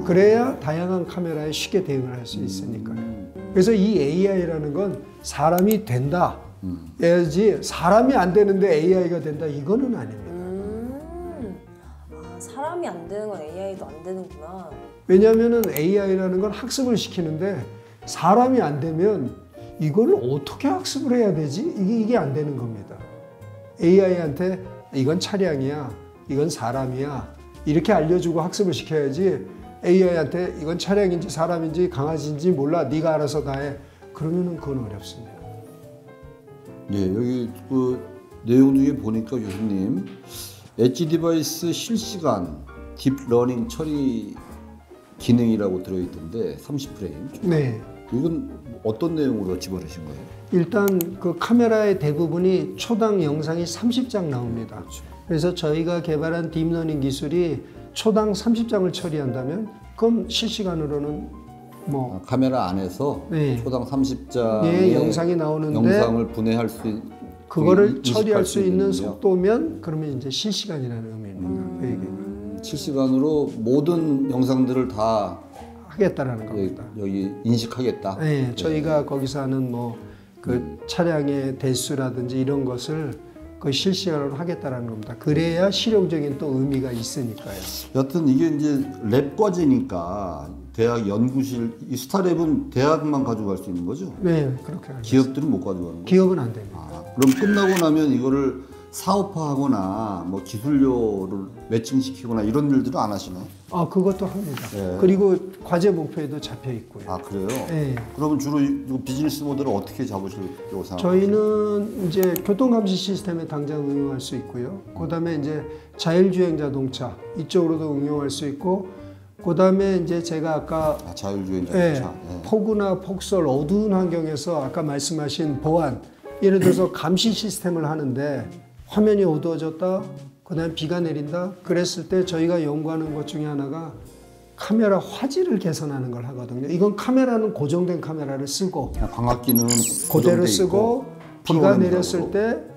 그래야 다양한 카메라에 쉽게 대응을 할 수 있으니까요. 그래서 이 AI라는 건 사람이 된다. 해야지 사람이 안 되는데 AI가 된다. 이거는 아닙니다. 사람이 안 되는 건 AI도 안 되는구나. 왜냐하면 AI라는 건 학습을 시키는데 사람이 안 되면 이걸 어떻게 학습을 해야 되지? 이게 안 되는 겁니다. AI한테 이건 차량이야, 이건 사람이야 이렇게 알려주고 학습을 시켜야지 AI한테 이건 차량인지 사람인지 강아지인지 몰라 네가 알아서 다 해. 그러면은 그건 어렵습니다. 예, 여기 그 내용 중에 보니까 교수님 엣지 디바이스 실시간 딥러닝 처리 기능이라고 들어있던데 30프레임. 네. 이건 어떤 내용으로 집어넣으신 거예요? 일단 그 카메라의 대부분이 초당 영상이 30장 나옵니다. 그래서 저희가 개발한 딥러닝 기술이 초당 30장을 처리한다면 그럼 실시간으로는 뭐 카메라 안에서 네. 초당 30장의 예, 영상이 나오는데 영상을 분해할 수 그거를 처리할 수 있는 있는군요. 속도면 그러면 이제 실시간이라는 의미입니다. 그 얘기는. 실시간으로 모든 영상들을 다 하겠다라는 겁니다. 여기 인식하겠다. 네, 저희가 거기서 하는 뭐 그 차량의 대수라든지 이런 것을 거의 실시간으로 하겠다라는 겁니다. 그래야 실용적인 또 의미가 있으니까요. 여튼 이게 이제 랩 과제니까 대학 연구실 이 스타랩은 대학만 가져갈 수 있는 거죠? 네, 그렇게 알고 기업들은 못 가져가는 거죠? 기업은 안 됩니다. 그럼 끝나고 나면 이거를 사업화하거나 뭐 기술료를 매칭시키거나 이런 일들은 안 하시나요? 그것도 합니다. 네. 그리고 과제 목표에도 잡혀 있고요. 아 그래요? 네. 그러면 주로 이거 비즈니스 모델을 어떻게 잡으시려고 생각하세요? 저희는 이제 교통감시 시스템에 당장 응용할 수 있고요. 그다음에 이제 자율주행 자동차 이쪽으로도 응용할 수 있고, 그다음에 이제 제가 아까 자율주행 자동차. 폭우나 폭설 어두운 환경에서 아까 말씀하신 보안, 예를 들어서 감시 시스템을 하는데 화면이 어두워졌다, 그다음에 비가 내린다, 그랬을 때 저희가 연구하는 것 중에 하나가 카메라 화질을 개선하는 걸 하거든요. 이건 카메라는 고정된 카메라를 쓰고 광학기는 그대로 쓰고 비가 내렸을 프로그램 때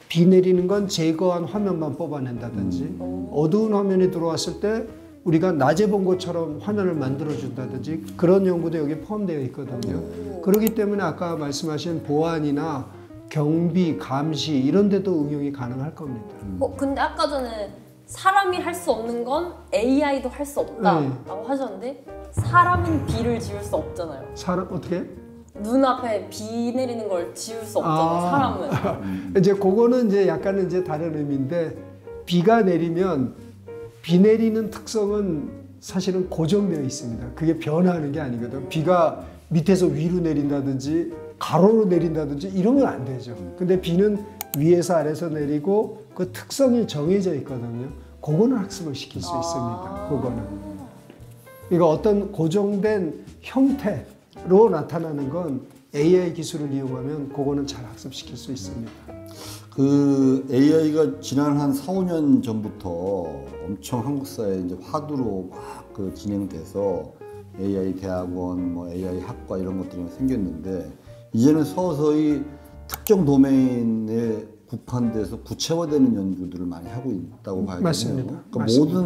비 내리는 건 제거한 화면만 뽑아낸다든지 어두운 화면이 들어왔을 때 우리가 낮에 본 것처럼 화면을 만들어준다든지 그런 연구도 여기 포함되어 있거든요. 그렇기 때문에 아까 말씀하신 보안이나 경비, 감시 이런 데도 응용이 가능할 겁니다. 근데 아까 전에 사람이 할 수 없는 건 AI도 할 수 없다라고 하셨는데 사람은 비를 지울 수 없잖아요. 사람 어떻게? 눈앞에 비 내리는 걸 지울 수 없잖아요. 사람은. 이제 그거는 이제 약간은 이제 다른 의미인데, 비가 내리면 비 내리는 특성은 사실은 고정되어 있습니다. 그게 변화하는 게 아니거든. 비가 밑에서 위로 내린다든지 가로로 내린다든지 이러면 안 되죠. 근데 비는 위에서 아래서 내리고 그 특성이 정해져 있거든요. 그거는 학습을 시킬 수 있습니다. 그거는. 그러니까 어떤 고정된 형태로 나타나는 건 AI 기술을 이용하면 그거는 잘 학습시킬 수 있습니다. 그 AI가 지난 한 4, 5년 전부터 엄청 한국 사회에 이제 화두로 막 그 진행돼서 AI 대학원, 뭐 AI 학과 이런 것들이 생겼는데 이제는 서서히 특정 도메인에 국한돼서 구체화되는 연구들을 많이 하고 있다고 봐야 되네요. 맞습니다. 그러니까 맞습니다.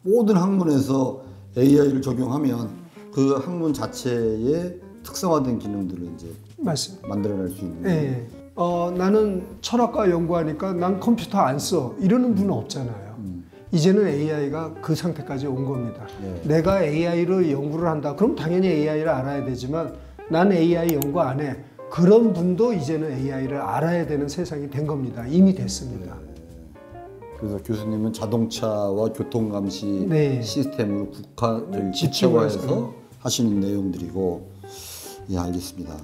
모든 학문에서 AI를 적용하면 그 학문 자체의 특성화된 기능들을 이제 맞습니다. 만들어낼 수 있는. 네. 나는 철학과 연구하니까 난 컴퓨터 안 써 이러는 분은 없잖아요. 이제는 AI가 그 상태까지 온 겁니다. 내가 AI로 연구를 한다. 그럼 당연히 AI를 알아야 되지만 난 AI 연구 안 해. 그런 분도 이제는 AI를 알아야 되는 세상이 된 겁니다. 이미 됐습니다. 그래서 교수님은 자동차와 교통감시 시스템으로 구체화해서 하시는 내용들이고, 예, 알겠습니다.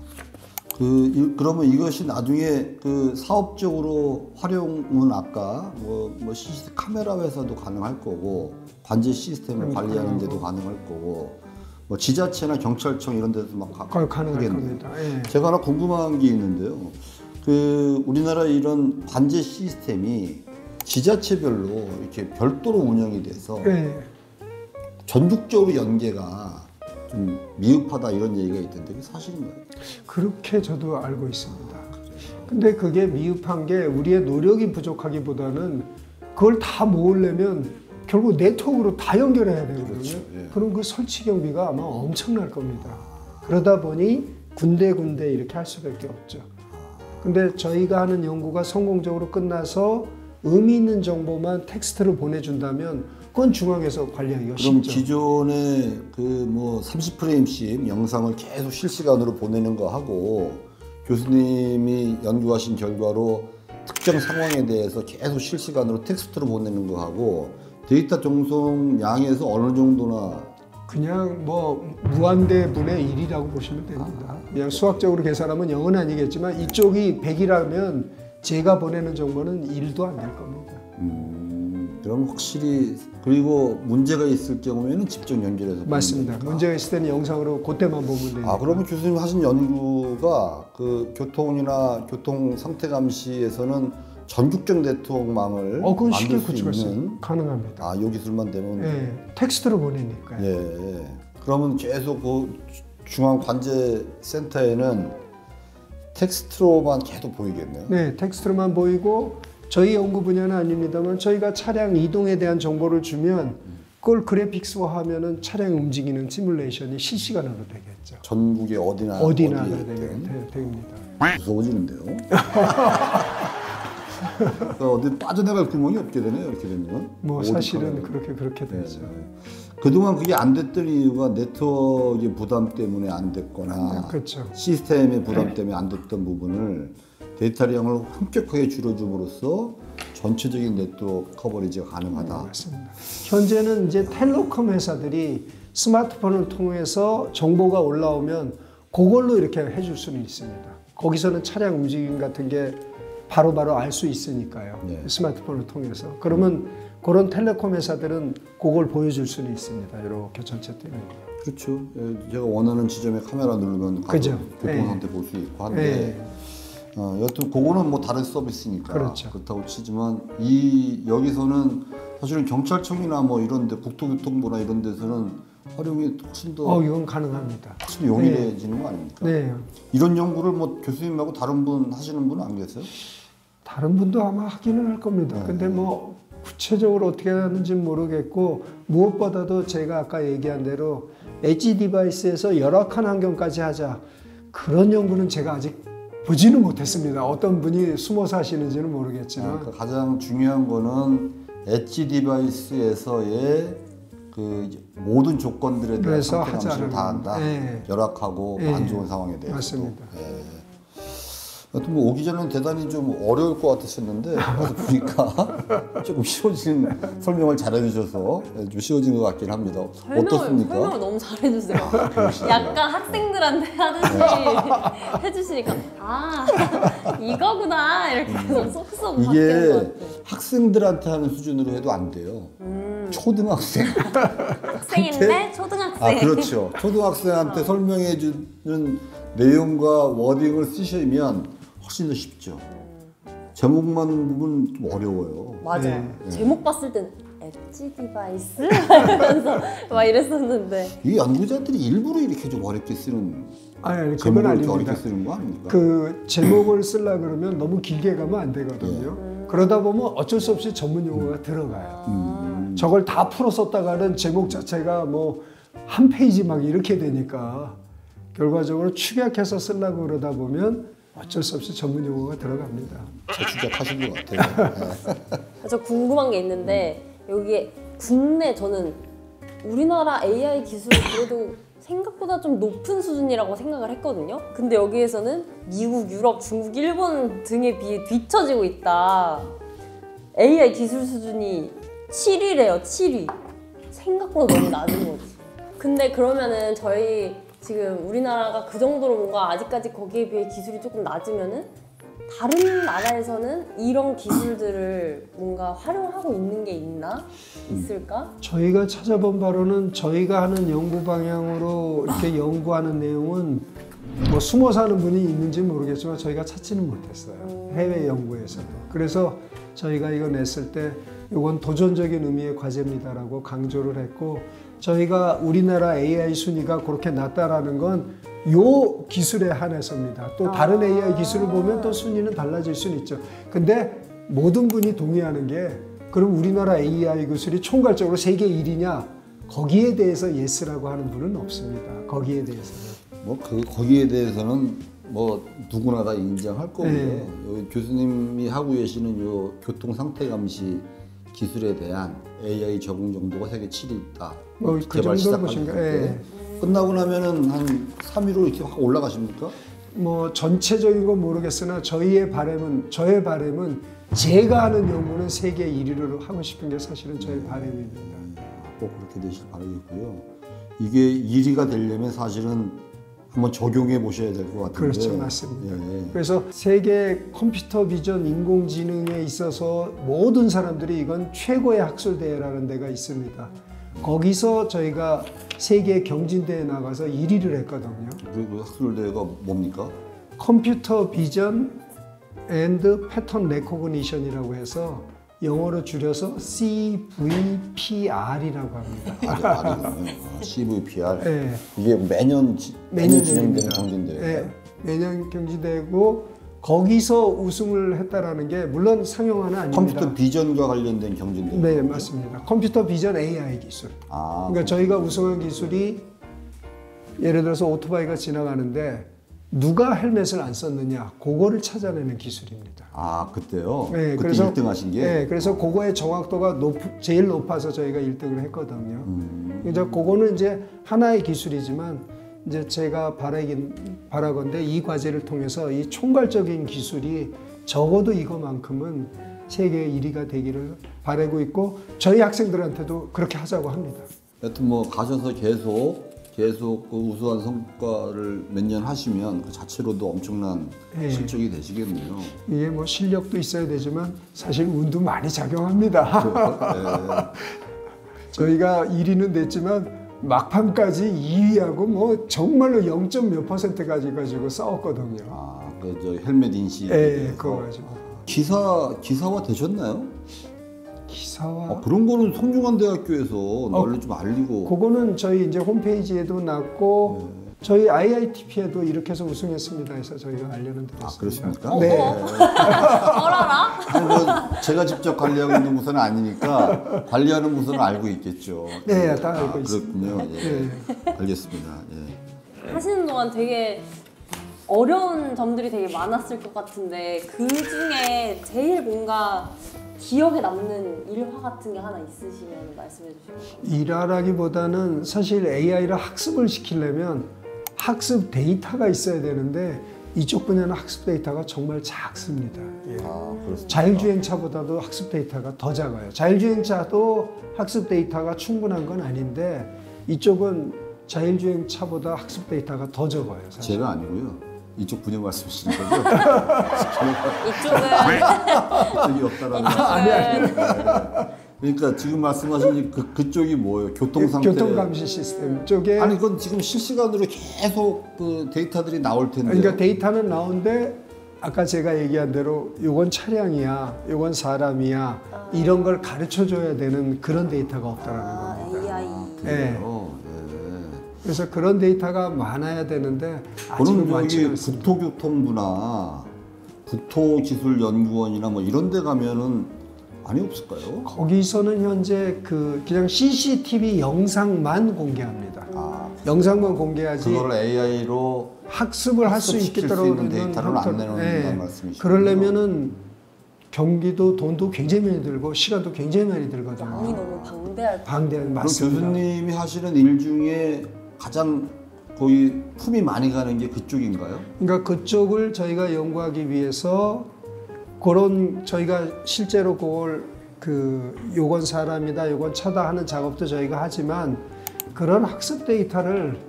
그러면 이것이 나중에 그 사업적으로 활용은 아까 뭐 CCTV 카메라 회사도 가능할 거고 관제 시스템을 관리하는 데도 가능할 거고 뭐 지자체나 경찰청 이런 데도 막 가능할 겁니다. 예. 제가 하나 궁금한 게 있는데요. 그 우리나라 이런 관제 시스템이 지자체별로 이렇게 별도로 운영이 돼서 전국적으로 연계가 좀 미흡하다 이런 얘기가 있던데 그게 사실인가요? 그렇게 저도 알고 있습니다. 근데 그게 미흡한 게 우리의 노력이 부족하기보다는 그걸 다 모으려면 결국 네트워크로 다 연결해야 되거든요. 그렇죠. 예. 그럼 그 설치 경비가 아마 엄청날 겁니다. 그러다 보니 군데군데 이렇게 할 수밖에 없죠. 근데 저희가 하는 연구가 성공적으로 끝나서 의미 있는 정보만 텍스트로 보내준다면 그건 중앙에서 관리하기가 그럼 쉽죠. 기존에 그 뭐 30프레임씩 영상을 계속 실시간으로 보내는 거 하고 교수님이 연구하신 결과로 특정 상황에 대해서 계속 실시간으로 텍스트로 보내는 거 하고 데이터 전송량에서 어느 정도나 그냥 뭐 무한대분의 1이라고 보시면 됩니다. 그냥 수학적으로 계산하면 0은 아니겠지만 이쪽이 100이라면 제가 보내는 정보는 1도 안 될 겁니다. 그럼 확실히 그리고 문제가 있을 경우에는 직접 연결해서 맞습니다. 문제가 있을 때는 영상으로 그때만 보면 됩니다. 그러면 교수님 하신 연구가 그 교통이나 교통 상태 감시에서는 전국적 네트워크망을 그건 쉽게 만들 수 구축할 수 있는 가능합니다. 요 기술만 되면 텍스트로 보내니까요. 그러면 계속 그 중앙 관제 센터에는 텍스트로만 계속 보이겠네요. 네, 텍스트로만 보이고 저희 연구 분야는 아닙니다만 저희가 차량 이동에 대한 정보를 주면 그걸 그래픽스화하면은 차량 움직이는 시뮬레이션이 실시간으로 되겠죠. 전국에 어디나 됩니다. 무서워지는데요. 그러니까 어디 빠져나갈 구멍이 없게 되네요. 이렇게 되면. 뭐 모든 사실은 카메라가. 그렇게 되죠. 그동안 그게 안 됐던 이유가 네트워크의 부담 때문에 안 됐거나 그렇죠. 시스템의 부담 때문에 안 됐던 부분을 데이터량을 엄격하게 줄여줌으로써 전체적인 네트워크 커버리지가 가능하다. 맞습니다. 현재는 이제 텔레콤 회사들이 스마트폰을 통해서 정보가 올라오면 그걸로 이렇게 해줄 수는 있습니다. 거기서는 차량 움직임 같은 게 바로바로 알 수 있으니까요. 네. 스마트폰을 통해서. 그러면 그런 텔레콤 회사들은 그걸 보여줄 수는 있습니다. 이렇게 전체 때문에. 그렇죠. 제가 원하는 지점에 카메라 누르면 그죠. 교통 상태 볼 수 있고 한데 네. 여튼 그거는 뭐 다른 서비스니까 그렇죠. 그렇다고 치지만 여기서는 사실은 경찰청이나 뭐 이런데 국토교통부나 이런 데서는 활용이 훨씬 더 이건 가능합니다. 훨씬 용이해지는 거 아닙니까? 네. 이런 연구를 뭐 교수님하고 다른 분 하시는 분은 안 계세요? 다른 분도 아마 하기는 할 겁니다. 근데 뭐 구체적으로 어떻게 하는지 모르겠고 무엇보다도 제가 아까 얘기한 대로 엣지 디바이스에서 열악한 환경까지 하자 그런 연구는 제가 아직 보지는 못했습니다. 어떤 분이 숨어서 하시는지는 모르겠지만 그러니까 가장 중요한 거는 엣지 디바이스에서의 그 모든 조건들에 대한 그래서 상태 하지 감시를 않으면, 다 한다. 예. 열악하고 예. 안 좋은 상황에 대해서. 맞습니다. 하여튼 뭐 오기 전에는 대단히 좀 어려울 것 같으셨는데 와서 보니까 조금 쉬워진 설명을 잘해주셔서 좀 쉬워진 것 같긴 합니다. 어떻습니까? 설명을 너무 잘해주세요. 약간 학생들한테 하듯이 해주시니까 이거구나 이렇게 쏙쏙 바뀌는 것 이게 같아요. 학생들한테 하는 수준으로 해도 안 돼요. 초등학생. 학생인데 초등학생. 그렇죠. 초등학생한테 설명해 주는 내용과 워딩을 쓰시면 훨씬 더 쉽죠. 제목만 보면 좀 어려워요. 맞아요. 네. 제목 봤을 땐 엣지 디바이스? 이러면서 막 이랬었는데 이 연구자들이 일부러 이렇게 좀 어렵게 쓰는 아니 그건 제목을 이렇게 아닙니다. 어렵게 쓰는 거 아닙니까? 그 제목을 쓰려 그러면 너무 길게 가면 안 되거든요. 그러다 보면 어쩔 수 없이 전문 용어가 들어가요. 저걸 다 풀어 썼다가는 제목 자체가 뭐 한 페이지 막 이렇게 되니까 결과적으로 축약해서 쓰려고 그러다 보면 어쩔 수 없이 전문 용어가 들어갑니다. 재추적하신 것 같아요. 저 궁금한 게 있는데 여기에 국내 저는 우리나라 AI 기술이 그래도 생각보다 좀 높은 수준이라고 생각을 했거든요. 근데 여기에서는 미국, 유럽, 중국, 일본 등에 비해 뒤처지고 있다. AI 기술 수준이 7위래요. 7위. 생각보다 너무 낮은 거지. 근데 그러면은 저희 지금 우리나라가 그 정도로 뭔가 아직까지 거기에 비해 기술이 조금 낮으면은 다른 나라에서는 이런 기술들을 뭔가 활용하고 있는 게 있을까? 저희가 찾아본 바로는 저희가 하는 연구 방향으로 이렇게 연구하는 내용은 뭐 숨어서 하는 분이 있는지 모르겠지만 저희가 찾지는 못했어요. 해외 연구에서도. 그래서 저희가 이거 냈을 때 이건 도전적인 의미의 과제입니다라고 강조를 했고 저희가 우리나라 AI 순위가 그렇게 낮다라는 건 요 기술에 한해서입니다. 또 다른 AI 기술을 보면 또 순위는 달라질 수는 있죠. 근데 모든 분이 동의하는 게 그럼 우리나라 AI 기술이 총괄적으로 세계 1위냐? 거기에 대해서 예스라고 하는 분은 없습니다. 거기에 대해서는. 거기에 대해서는 뭐 누구나 다 인정할 거고요. 네. 여기 교수님이 하고 계시는 요 교통 상태 감시 기술에 대한 AI 적응 정도가 세계 7위 있다. 그 개발 정도로 보신가요? 시작할 때. 예. 끝나고 나면은 한 3위로 이렇게 확 올라가십니까? 뭐 전체적인 건 모르겠으나 저의 바람은 제가 하는 연구는 세계 1위로 하고 싶은 게 사실은 저의 바람입니다. 꼭 그렇게 되실 바라겠고요. 이게 1위가 되려면 사실은 한번 적용해 보셔야 될 것 같은데. 그렇죠, 맞습니다. 예. 그래서 세계 컴퓨터 비전 인공지능에 있어서 모든 사람들이 이건 최고의 학술 대회라는 데가 있습니다. 거기서 저희가 세계 경진대회에 나가서 1위를 했거든요. 그 학술 대회가 뭡니까? 컴퓨터 비전 앤드 패턴 레코그니션이라고 해서 영어로 줄여서 CVPR이라고 합니다. CVPR. 네. 이게 매년 진행되는 열립니다. 경진대회. 네, 매년 경진대회고 거기서 우승을 했다라는 게 물론 상용화는 아닙니다. 컴퓨터 비전과 관련된 경진대회. 네, 맞습니다. 컴퓨터 비전 AI 기술. 그러니까 저희가 우승한 기술이 예를 들어서 오토바이가 지나가는데 누가 헬멧을 안 썼느냐 그거를 찾아내는 기술입니다. 아 그때요? 네, 그때 그래서 1등 하신 게? 네, 그래서 그거의 정확도가 제일 높아서 저희가 1등을 했거든요. 이제 그거는 이제 하나의 기술이지만 이제 제가 바라건대 이 과제를 통해서 이 총괄적인 기술이 적어도 이거만큼은 세계 1위가 되기를 바라고 있고 저희 학생들한테도 그렇게 하자고 합니다. 하여튼 뭐 가셔서 계속 그 우수한 성과를 몇 년 하시면 그 자체로도 엄청난 예. 실적이 되시겠네요. 이게 뭐 실력도 있어야 되지만 사실 운도 많이 작용합니다. 저희가 1위는 됐지만 막판까지 2위하고 뭐 정말로 0점 몇 %까지 가지고 싸웠거든요. 아, 그 저 헬멧 인식. 예, 그거 가지고. 기사화 되셨나요? 기사와 그런 거는 성균관대학교에서 널리 좀 알리고. 그거는 저희 이제 홈페이지에도 났고 저희 IITP에도 이렇게 해서 우승했습니다 해서 저희가 알려는 드렸습니다. 아, 그렇습니까? 네. 알아라? 뭐 제가 직접 관리하고 있는 부서는 아니니까 관리하는 부서는 알고 있겠죠. 네, 다 알고 있습니다. 그렇군요. 예. 알겠습니다. 예. 하시는 동안 되게 어려운 점들이 되게 많았을 것 같은데 그 중에 제일 뭔가 기억에 남는 일화 같은 게 하나 있으시면 말씀해 주시면. 일하라기보다는 사실 AI를 학습을 시키려면 학습 데이터가 있어야 되는데 이쪽 분야는 학습 데이터가 정말 작습니다. 예. 그렇습니다. 자율주행차보다도 학습 데이터가 더 작아요. 자율주행차도 학습 데이터가 충분한 건 아닌데 이쪽은 자율주행차보다 학습 데이터가 더 적어요. 사실. 제가 아니고요. 이쪽 분야 말씀하시는 거죠? 이쪽은 이쪽이 없다라는. 그러니까 지금 말씀하신 그쪽이 뭐예요? 교통 상태. 교통감시 시스템 쪽에. 아니 그건 지금 실시간으로 계속 그 데이터들이 나올 텐데. 그러니까 데이터는 나오는데 아까 제가 얘기한 대로 이건 차량이야, 이건 사람이야 이런 걸 가르쳐 줘야 되는 그런 데이터가 없다라는 겁니다. AI. 네. 네. 그래서 그런 데이터가 많아야 되는데 아직은 그럼 많지 여기 않습니다. 국토교통부나 국토기술연구원이나 뭐 이런 데 가면은 많이 없을까요? 거기서는 현재 그냥 CCTV 영상만 공개합니다. 영상만 공개하지 그거를 AI로 학습을 할 수 학습시킬 있도록 수 있는 데이터를 안 내놓는다는 말씀이시죠? 그러려면은 경기도 돈도 굉장히 많이 들고 시간도 굉장히 많이 들거든요. 양이 너무 방대할 것 방대한 그럼 맞습니다. 교수님이 하시는 일 중에 가장 거의 품이 많이 가는 게 그쪽인가요? 그러니까 그쪽을 저희가 연구하기 위해서 그런 저희가 실제로 그걸 요건 사람이다, 요건 차다 하는 작업도 저희가 하지만 그런 학습 데이터를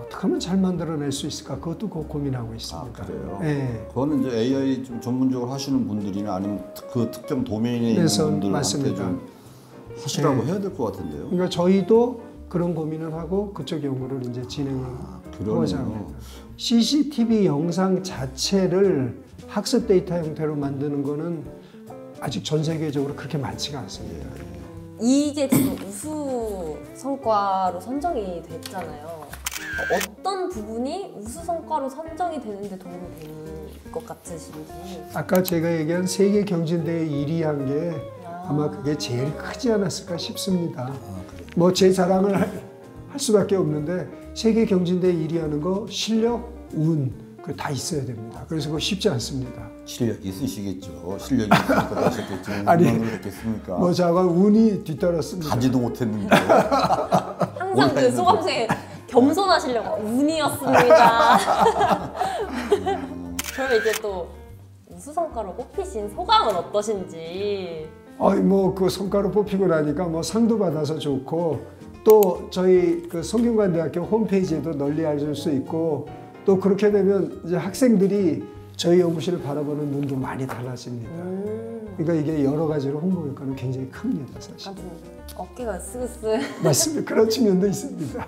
어떻게 하면 잘 만들어낼 수 있을까 그것도 고민하고 있습니다. 아, 그래요? 네. 그거는 이제 AI 좀 전문적으로 하시는 분들이나 아니면 그 특정 도메인에 있는 그래서 분들한테 맞습니다. 좀 하시라고 네. 해야 될 것 같은데요. 그러니까 저희도 그런 고민을 하고 그쪽 연구를 이제 진행을 하고자 합니다. CCTV 영상 자체를 학습 데이터 형태로 만드는 거는 아직 전 세계적으로 그렇게 많지가 않습니다. 이게 지금 우수 성과로 선정이 됐잖아요. 어떤 부분이 우수 성과로 선정이 되는데 도움이 되는 것 같으신지. 아까 제가 얘기한 세계 경진대회 1위 한 게 아마 그게 제일 크지 않았을까 싶습니다. 뭐 제 자랑을 할 수밖에 없는데 세계 경진대회 1위 하는 거 실력, 운, 그 다 있어야 됩니다. 그래서 그거 쉽지 않습니다. 실력이 있으시겠죠. 실력이 있으니까 하셨겠죠. 아니, 운만으로 했겠습니까? 뭐 자가 운이 뒤따랐습니다. 가지도 못했는데. 항상 그 소감생에 겸손하시려고 운이었습니다. 그러면 이제 또 우수 성과로 뽑히신 소감은 어떠신지. 뭐 그 성과로 뽑히고 나니까 뭐 상도 받아서 좋고 또 저희 그 성균관대학교 홈페이지에도 널리 알릴 수 있고 또 그렇게 되면 이제 학생들이 저희 연구실을 바라보는 눈도 많이 달라집니다. 그러니까 이게 여러 가지로 홍보 효과는 굉장히 큽니다, 사실. 아주 어깨가 으스으스. 맞습니다. 그런 측면도 있습니다.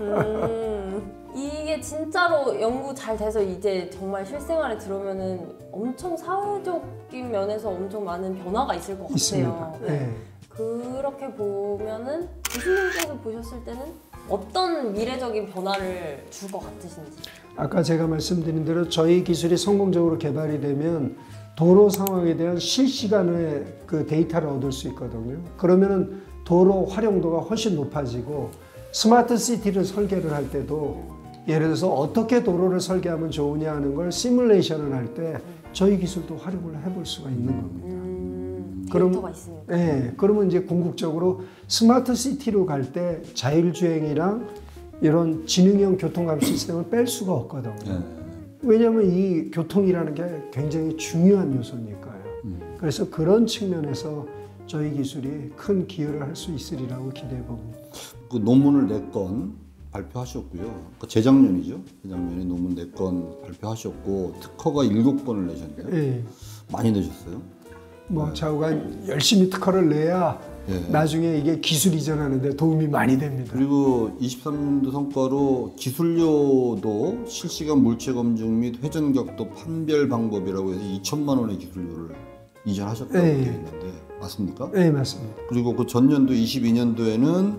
이게 진짜로 연구 잘 돼서 이제 정말 실생활에 들어오면은 엄청 사회적인 면에서 엄청 많은 변화가 있을 것 같아요. 있습니다. 네. 그렇게 보면은 교수님께서 보셨을 때는 어떤 미래적인 변화를 줄 것 같으신지. 아까 제가 말씀드린 대로 저희 기술이 성공적으로 개발이 되면 도로 상황에 대한 실시간의 그 데이터를 얻을 수 있거든요. 그러면은 도로 활용도가 훨씬 높아지고 스마트 시티를 설계를 할 때도 예를 들어서 어떻게 도로를 설계하면 좋으냐 하는 걸 시뮬레이션을 할 때 저희 기술도 활용을 해볼 수가 있는 겁니다. 데이터가 있으니까. 네, 그러면 이제 궁극적으로 스마트 시티로 갈 때 자율주행이랑 이런 지능형 교통감 시스템을 뺄 수가 없거든요. 네. 왜냐하면 이 교통이라는 게 굉장히 중요한 요소니까요. 그래서 그런 측면에서 저희 기술이 큰 기여를 할 수 있으리라고 기대해 봅니다. 그 논문을 4건 발표하셨고요. 그 재작년이죠. 재작년에 논문 4건 발표하셨고 특허가 7건을 내셨네요. 예. 많이 내셨어요? 뭐 좌우간 열심히 특허를 내야 예. 나중에 이게 기술 이전하는데 도움이 많이 됩니다. 그리고 23년도 성과로 기술료도 실시간 물체 검증 및 회전각도 판별 방법이라고 해서 2천만 원의 기술료를 이전하셨다고 예. 되어 있는데 맞습니까? 네, 맞습니다. 그리고 그 전년도 22년도에는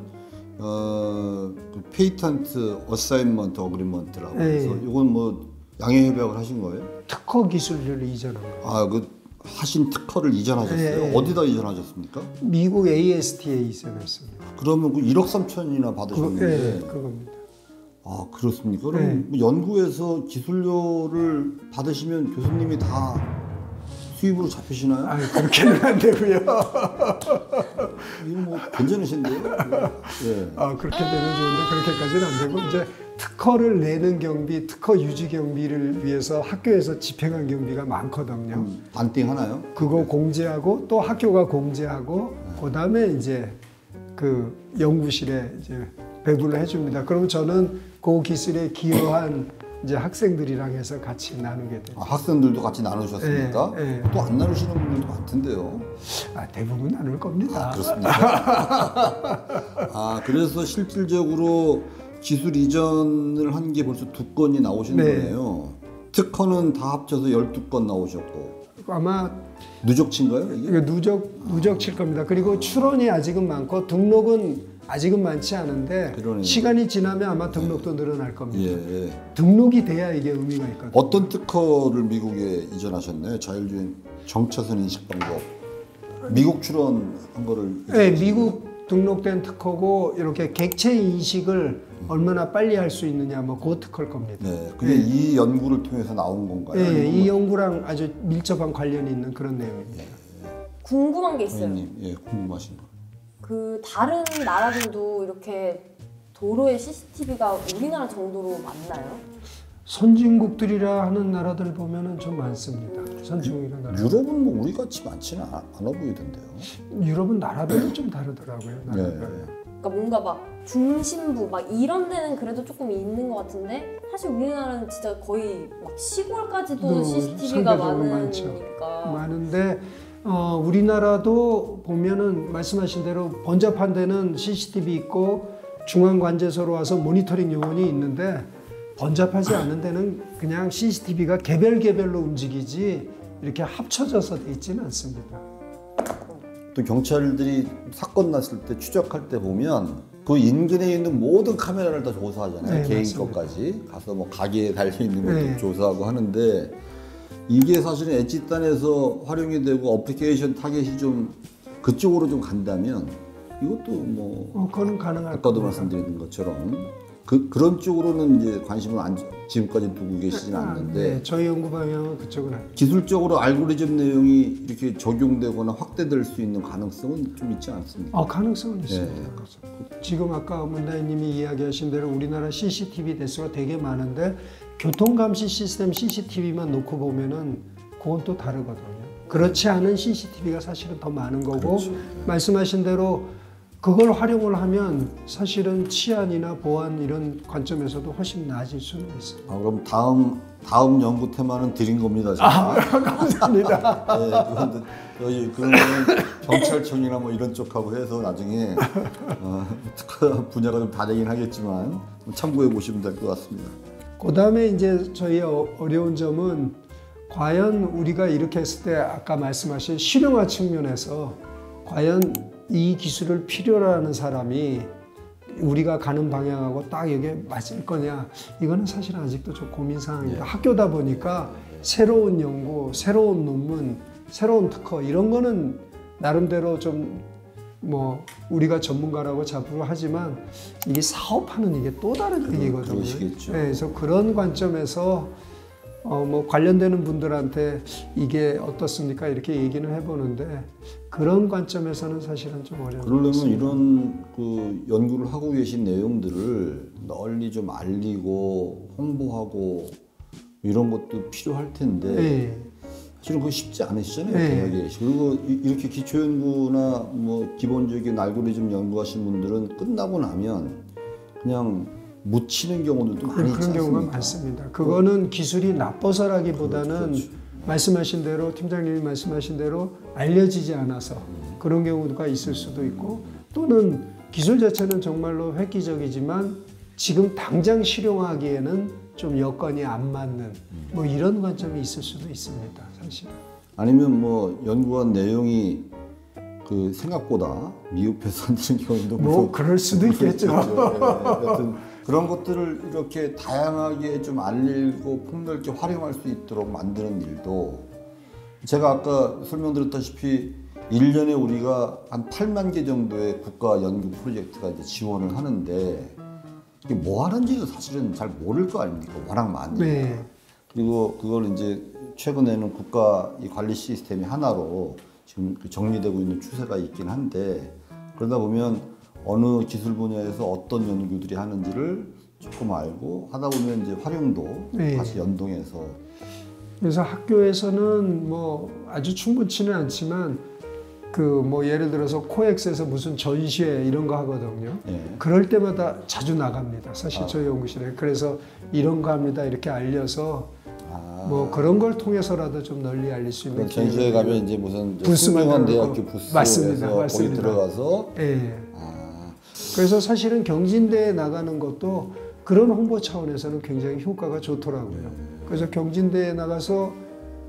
그 페이턴트 어사인먼트 어그리먼트라고 해서 이건 뭐 양해 협약을 하신 거예요? 특허 기술료를 이전한 거예요. 아, 그 하신 특허를 이전하셨어요? 네. 어디다 이전하셨습니까? 미국 AST에 이전했습니다. 그러면 그 1억 3천이나 받으셨는데 네, 그겁니다. 아, 그렇습니까? 그럼 네. 뭐 연구에서 기술료를 받으시면 교수님이 다 수입으로 잡히시나요? 아, 그렇게는 안 되고요. 이거 뭐 괜찮으신데요? 예. 아, 그렇게 되면 좋은데 그렇게까지는 안 되고 이제 특허를 내는 경비, 특허 유지 경비를 위해서 학교에서 집행한 경비가 많거든요. 반띵 하나요? 그거 공제하고 또 학교가 공제하고 그다음에 이제 그 연구실에 이제 배분을 해줍니다. 그러면 저는 그 기술에 기여한 이제 학생들이랑 해서 같이 나누게 돼요. 아, 학생들도 같이 나누셨습니까? 네, 네. 또 안 나누시는 분들도 많던데요. 아, 대부분 나눌 겁니다. 그렇습니까? 아, 그래서 실질적으로 기술 이전을 한 게 벌써 2건이 나오신 네. 거네요. 특허는 다 합쳐서 12건 나오셨고. 아마 누적치인가요, 이게? 이거 누적 칠 겁니다. 그리고 출원이 아직은 많고 등록은 아직은 많지 않은데 그러네요. 시간이 지나면 아마 등록도 늘어날 겁니다. 예. 등록이 돼야 이게 의미가 있거든요. 어떤 특허를 미국에 이전하셨나요? 자율주행 정차선 인식 방법. 미국 출원한 거를. 네, 미국 등록된 특허고 이렇게 객체 인식을 얼마나 빨리 할 수 있느냐 뭐 그 특허일 겁니다. 네, 그게 이 연구를 통해서 나온 건가요? 네, 아니면 이 연구랑 아주 밀접한 관련이 있는 그런 내용입니다. 궁금한 게 있어요. 교수님, 예, 궁금하신 거. 그 다른 나라들도 이렇게 도로에 CCTV가 우리나라 정도로 많나요? 선진국들이라 하는 나라들 보면은 좀 많습니다. 선진국이라는 나라. 유럽은 뭐 우리 같이 많지는 않아 보이던데요. 유럽은 나라별로 좀 다르더라고요. 나라별로. 그러니까 뭔가 막 중심부 막 이런 데는 그래도 조금 있는 것 같은데 사실 우리나라는 진짜 거의 막 시골까지도 CCTV가 상대적으로 많죠. 많으니까 많은데 우리나라도 보면은 말씀하신 대로 번잡한 데는 CCTV 있고 중앙 관제소로 와서 모니터링 요원이 있는데 번잡하지 않은 데는 그냥 CCTV가 개별로 움직이지 이렇게 합쳐져서 돼 있지는 않습니다. 또 경찰들이 사건 났을 때 추적할 때 보면 그 인근에 있는 모든 카메라를 다 조사하잖아요. 네, 개인 맞습니다. 것까지 가서 뭐 가게에 달려 있는 것도 네. 조사하고 하는데 이게 사실은 엣지단에서 활용이 되고 어플리케이션 타겟이 좀 그쪽으로 좀 간다면 이것도 뭐 그거는 가능할 아까도 겁니다. 말씀드린 것처럼 그런 쪽으로는 이제 관심을 지금까지 두고 계시진 않는데 네, 저희 연구 방향은 그쪽은 아니에요. 기술적으로 알고리즘 내용이 이렇게 적용되거나 확대될 수 있는 가능성은 좀 있지 않습니까? 가능성은 있습니다. 네. 지금 아까 문다희님이 이야기하신 대로 우리나라 CCTV 대수가 되게 많은데 교통감시 시스템 CCTV만 놓고 보면은 그건 또 다르거든요. 그렇지 않은 CCTV가 사실은 더 많은 거고 그렇죠. 말씀하신 대로 그걸 활용을 하면 사실은 치안이나 보안 이런 관점에서도 훨씬 나아질 수는 있어요. 그럼 다음 연구 테마는 드린 겁니다. 제가. 감사합니다. 네, 저희 그러면 경찰청이나 뭐 이런 쪽하고 해서 나중에 특허 분야가 좀 다르긴 하겠지만 참고해 보시면 될 것 같습니다. 그 다음에 이제 저희 어려운 점은 과연 우리가 이렇게 했을 때 아까 말씀하신 실용화 측면에서 과연 이 기술을 필요로 하는 사람이 우리가 가는 방향하고 딱 여기에 맞을 거냐 이거는 사실 아직도 좀 고민 사항입니다. 학교다 보니까 새로운 연구, 새로운 논문, 새로운 특허 이런 거는 나름대로 좀 뭐 우리가 전문가라고 자부를 하지만 이게 사업하는 이게 또 다른 얘기거든요. 그러시겠죠. 네, 그래서 그런 관점에서 뭐 관련되는 분들한테 이게 어떻습니까? 이렇게 얘기는 해보는데 그런 관점에서는 사실은 좀 어려운 것 그러려면 같습니다. 이런 그 연구를 하고 계신 내용들을 널리 좀 알리고 홍보하고 이런 것도 필요할 텐데 네. 사실은 그거 쉽지 않으시잖아요. 네. 대학에. 그리고 이렇게 기초 연구나 뭐 기본적인 알고리즘 연구하신 분들은 끝나고 나면 그냥 묻히는 경우들도 많이 있지 그런 경우가 않습니까? 많습니다. 그거는 기술이 나빠서라기보다는 그렇죠. 말씀하신 대로 팀장님이 말씀하신 대로 알려지지 않아서 그런 경우가 있을 수도 있고 또는 기술 자체는 정말로 획기적이지만 지금 당장 실용하기에는 좀 여건이 안 맞는 뭐 이런 관점이 있을 수도 있습니다. 사실은. 아니면 뭐 연구한 내용이 그 생각보다 미흡해서 안 되는 경우도 뭐 그럴 수도 있겠죠. 여튼 그런 것들을 이렇게 다양하게 좀 알리고 폭넓게 활용할 수 있도록 만드는 일도 제가 아까 설명드렸다시피 1년에 우리가 한 8만 개 정도의 국가 연구 프로젝트가 이제 지원을 하는데 이게 뭐 하는지도 사실은 잘 모를 거 아닙니까? 워낙 많으니까. 네. 그리고 그걸 이제 최근에는 국가 이 관리 시스템이 하나로 지금 정리되고 있는 추세가 있긴 한데 그러다 보면 어느 기술 분야에서 어떤 연구들이 하는지를 조금 알고 하다 보면 이제 활용도 네. 같이 연동해서 그래서 학교에서는 뭐 아주 충분치는 않지만 그 뭐 예를 들어서 코엑스에서 무슨 전시회 이런 거 하거든요. 예. 그럴 때마다 자주 나갑니다. 사실 저희 연구실에. 그래서 이런 거 합니다. 이렇게 알려서 뭐 그런 걸 통해서라도 좀 널리 알릴 수 있는 전시회 가면 이제 무슨 부스만 승용한 들어가고. 대학교 부스에서 맞습니다. 거기 맞습니다. 들어가서 예. 그래서 사실은 경진대에 나가는 것도 그런 홍보 차원에서는 굉장히 효과가 좋더라고요. 그래서 경진대에 나가서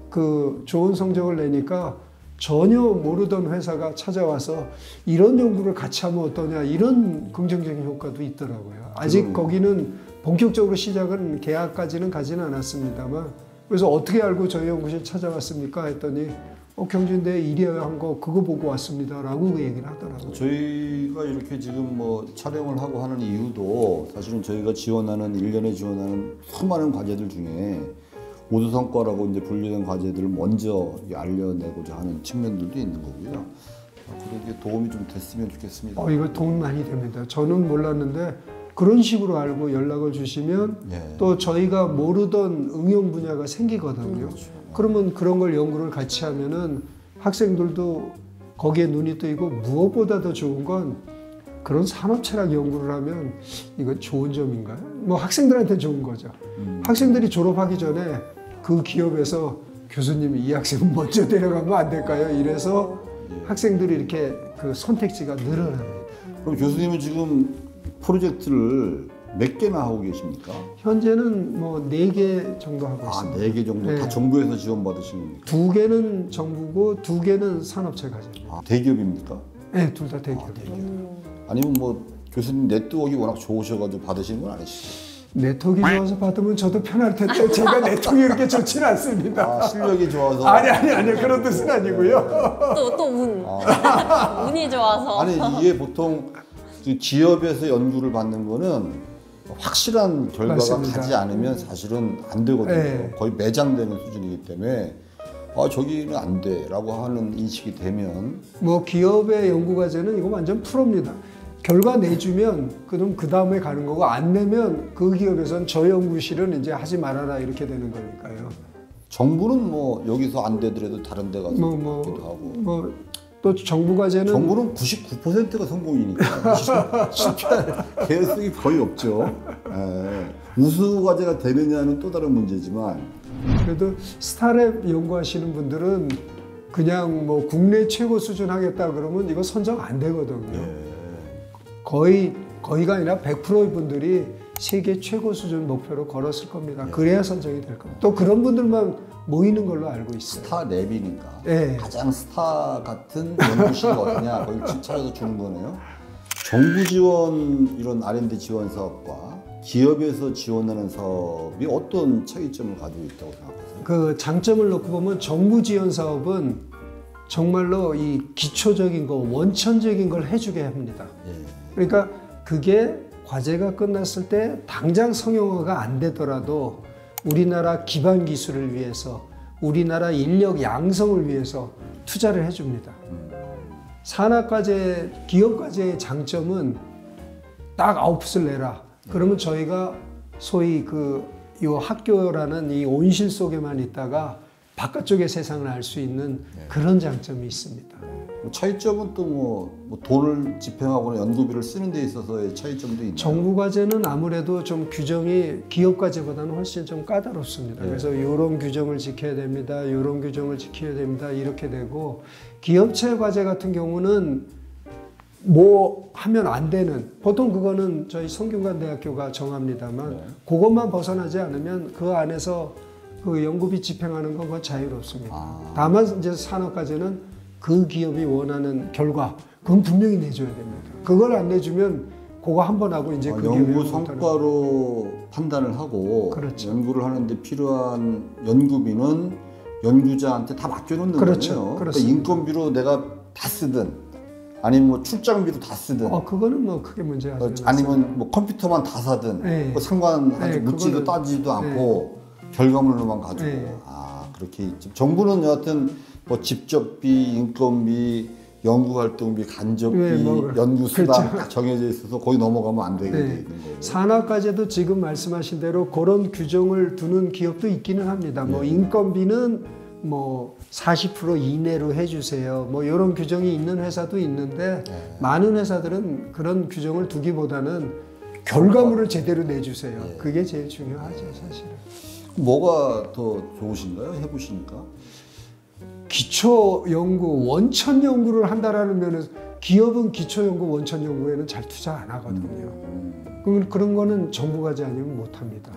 그 좋은 성적을 내니까 전혀 모르던 회사가 찾아와서 이런 연구를 같이 하면 어떠냐 이런 긍정적인 효과도 있더라고요. 아직 거기는 본격적으로 시작은 계약까지는 가지는 않았습니다만 그래서 어떻게 알고 저희 연구실 찾아왔습니까 했더니 경진대에 일해한 거 그거 보고 왔습니다 라고 그 얘기를 하더라고요. 저희가 이렇게 지금 뭐 촬영을 하고 하는 이유도 사실은 저희가 지원하는 1년에 지원하는 수많은 과제들 중에 우수성과라고 이제 분류된 과제들을 먼저 알려내고자 하는 측면들도 있는 거고요. 그게 도움이 좀 됐으면 좋겠습니다. 이거 도움 많이 됩니다. 저는 몰랐는데 그런 식으로 알고 연락을 주시면 예. 또 저희가 모르던 응용 분야가 생기거든요. 그러면 그런 걸 연구를 같이 하면은 학생들도 거기에 눈이 뜨이고 무엇보다 더 좋은 건 그런 산업철학 연구를 하면 이거 좋은 점인가요? 뭐 학생들한테 좋은 거죠. 학생들이 졸업하기 전에 그 기업에서 교수님이 이 학생은 먼저 데려가면 안 될까요? 이래서 학생들이 이렇게 그 선택지가 늘어납니다. 그럼 교수님은 지금 프로젝트를 몇 개나 하고 계십니까? 현재는 뭐 4개 정도 하고 있습니다. 4개 정도 네. 다 정부에서 지원받으시는 겁니까? 2개는 정부고 2개는 산업체 과제입니다. 대기업입니까? 네, 둘 다 대기업이에요. 아니면 뭐 교수님 네트워크가 워낙 좋으셔가지고 받으시는 건 아니시죠? 네트워크 좋아서 받으면 저도 편할 텐데 제가 네트워크 이렇게 좋지는 않습니다. 실력이 좋아서 아니 그런 뜻은 아니고요. 또 운. 운이 좋아서. 아니 이게 보통 그 기업에서 연구를 받는 거는 확실한 결과가 맞습니다. 가지 않으면 사실은 안 되거든요. 네. 거의 매장되는 수준이기 때문에 저기는 안 돼라고 하는 인식이 되면 뭐 기업의 연구 과제는 이거 완전 프로입니다. 결과 내주면 그럼 그 다음에 가는 거고 안 내면 그 기업에선 저 연구실은 이제 하지 말아라 이렇게 되는 거니까요. 정부는 뭐 여기서 안 되더라도 다른 데 가서 받기도 하고 또 정부 과제는 정부는 99%가 성공이니까 실패할 개연성이 거의 없죠. 우수 과제가 되느냐는 또 다른 문제지만 그래도 스타트업 연구하시는 분들은 그냥 뭐 국내 최고 수준 하겠다 그러면 이거 선정 안 되거든요. 거의가 아니라 100%의 분들이 세계 최고 수준 목표로 걸었을 겁니다. 그래야 선정이 될 겁니다. 또 그런 분들만 모이는 걸로 알고 있어요. 스타랩이니까 네. 가장 스타 같은 연구실이 어디냐 거기 찾아서 주는 거네요. 정부 지원 이런 R&D 지원 사업과 기업에서 지원하는 사업이 어떤 차이점을 가지고 있다고 생각하세요? 그 장점을 놓고 보면 정부 지원 사업은 정말로 이 기초적인 거, 원천적인 걸 해주게 합니다. 예. 그러니까 그게 과제가 끝났을 때 당장 성형화가 안 되더라도 우리나라 기반 기술을 위해서, 우리나라 인력 양성을 위해서 투자를 해줍니다. 산학과제, 기업과제의 장점은 딱 아웃풋을 내라. 그러면 저희가 소위 요 학교라는 이 온실 속에만 있다가 바깥쪽의 세상을 알 수 있는 그런 장점이 있습니다. 차이점은 또 뭐 돈을 집행하거나 연구비를 쓰는 데 있어서의 차이점도 있나요? 정부 과제는 아무래도 좀 규정이 기업 과제보다는 훨씬 좀 까다롭습니다. 그래서 이런 규정을 지켜야 됩니다. 이런 규정을 지켜야 됩니다. 이렇게 되고 기업체 과제 같은 경우는 뭐 하면 안 되는, 보통 그거는 저희 성균관대학교가 정합니다만 그것만 벗어나지 않으면 그 안에서 그 연구비 집행하는 건 그건 자유롭습니다. 다만 이제 산업과제는 그 기업이 원하는 결과, 그건 분명히 내줘야 됩니다. 그걸 안 내주면 그거 한 번 하고 이제 그 연구 성과로 판단을 하고 그렇죠. 연구를 하는데 필요한 연구비는 연구자한테 다 맡겨놓는 그렇죠. 거예요. 그러니까 그렇습니다. 인건비로 내가 다 쓰든 아니면 뭐 출장비로 다 쓰든 그거는 뭐 크게 문제하지 않습니다. 아니면 뭐 컴퓨터만 다 사든 네. 뭐 상관하지 네, 묻지도 그거는- 따지지도 않고 결과물로만 가지고 네. 그렇게 있죠. 정부는 여하튼 뭐 직접비, 인건비, 연구활동비, 간접비, 네, 뭐 연구수당 그렇죠. 다 정해져 있어서 거기 넘어가면 안 되게 돼 네. 있는 거고. 산학과제도 지금 말씀하신 대로 그런 규정을 두는 기업도 있기는 합니다. 뭐 인건비는 뭐 40% 이내로 해주세요. 뭐 이런 규정이 있는 회사도 있는데 많은 회사들은 그런 규정을 두기보다는 결과물을 제대로 내주세요. 그게 제일 중요하죠, 사실은. 뭐가 더 좋으신가요? 해보시니까? 기초 연구, 원천 연구를 한다라는 면에서 기업은 기초 연구, 원천 연구에는 잘 투자 안 하거든요. 그런 거는 정부 과제 아니면 못 합니다.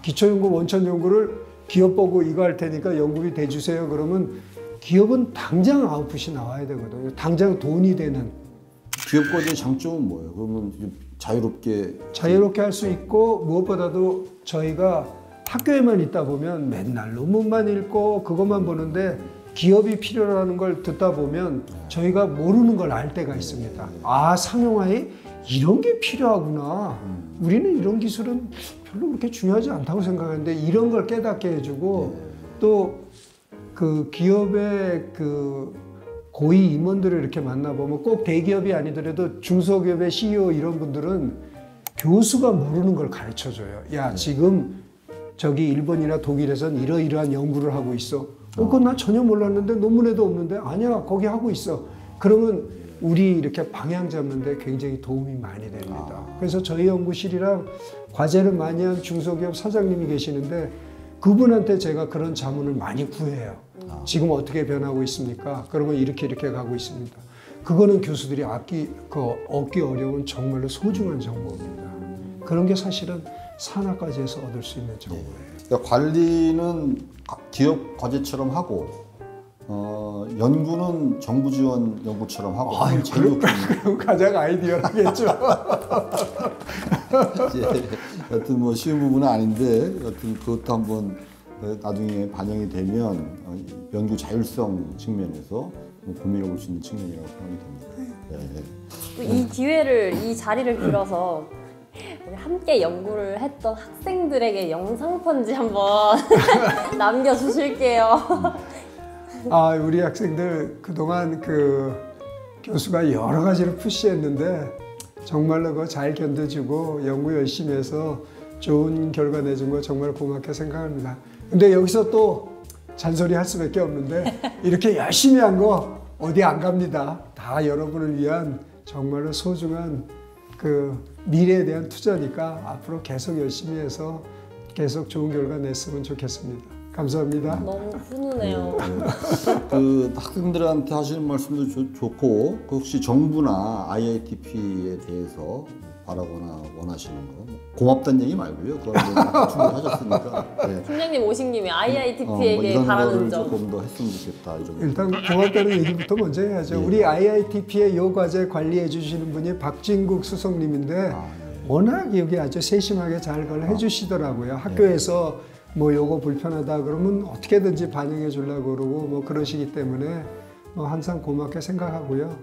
기초 연구, 원천 연구를 기업 보고 이거 할 테니까 연구비 대주세요. 그러면 기업은 당장 아웃풋이 나와야 되거든요. 당장 돈이 되는. 기업과제의 장점은 뭐예요? 그러면 자유롭게 할 수 있고 무엇보다도 저희가 학교에만 있다 보면 맨날 논문만 읽고 그것만 보는데 기업이 필요로 걸 듣다 보면 저희가 모르는 걸 알 때가 있습니다. 상용화에 이런 게 필요하구나. 우리는 이런 기술은 별로 그렇게 중요하지 않다고 생각하는데 이런 걸 깨닫게 해주고 또 그 기업의 그 고위 임원들을 이렇게 만나보면 꼭 대기업이 아니더라도 중소기업의 CEO 이런 분들은 교수가 모르는 걸 가르쳐줘요. 야, 지금 저기 일본이나 독일에선 이러이러한 연구를 하고 있어. 그건 나 전혀 몰랐는데 논문에도 없는데 아니야, 거기 하고 있어. 그러면 우리 이렇게 방향 잡는 데 굉장히 도움이 많이 됩니다. 그래서 저희 연구실이랑 과제를 많이 한 중소기업 사장님이 계시는데 그분한테 제가 그런 자문을 많이 구해요. 지금 어떻게 변하고 있습니까? 그러면 이렇게 가고 있습니다. 그거는 교수들이 얻기 어려운 정말로 소중한 정보입니다. 그런 게 사실은 산학과제에서 얻을 수 있는 정보예요. 그러니까 관리는 기업 과제처럼 하고 연구는 정부 지원 연구처럼 하고 그럼 가장 아이디어라겠죠. 여튼 뭐 쉬운 부분은 아닌데 여튼 그것도 한번 나중에 반영이 되면 연구 자율성 측면에서 고민해 볼 수 있는 측면이라고 생각이 듭니다. 또 이 기회를, 이 자리를 빌어서 우리 함께 연구를 했던 학생들에게 영상 편지 한번 남겨주실게요. 우리 학생들 그동안 그 교수가 여러 가지를 푸시했는데 정말로 그거 잘 견뎌주고 연구 열심히 해서 좋은 결과 내준 거 정말 고맙게 생각합니다. 근데 여기서 또 잔소리 할 수밖에 없는데 이렇게 열심히 한 거 어디 안 갑니다. 다 여러분을 위한 정말로 소중한 그 미래에 대한 투자니까 앞으로 계속 열심히 해서 계속 좋은 결과 냈으면 좋겠습니다. 감사합니다. 너무 훈훈해요. 그 학생들한테 하시는 말씀도 좋고 혹시 정부나 IITP에 대해서 바라거나 원하시는 거 고맙다는 얘기 말고요. 그건 충분하셨으니까. 네. 팀장님 오신 김에 IITP에게 뭐 이런 바라는 거를 점. 조금 더 했으면 좋겠다. 이런 일단 고맙다는 얘기부터 먼저 해야죠. 우리 IITP의 요 과제 관리해 주시는 분이 박진국 수석님인데 워낙 여기 아주 세심하게 잘 그걸 해주시더라고요. 학교에서 뭐 요거 불편하다 그러면 어떻게든지 반영해 주려고 그러고 뭐 그러시기 때문에 항상 고맙게 생각하고요.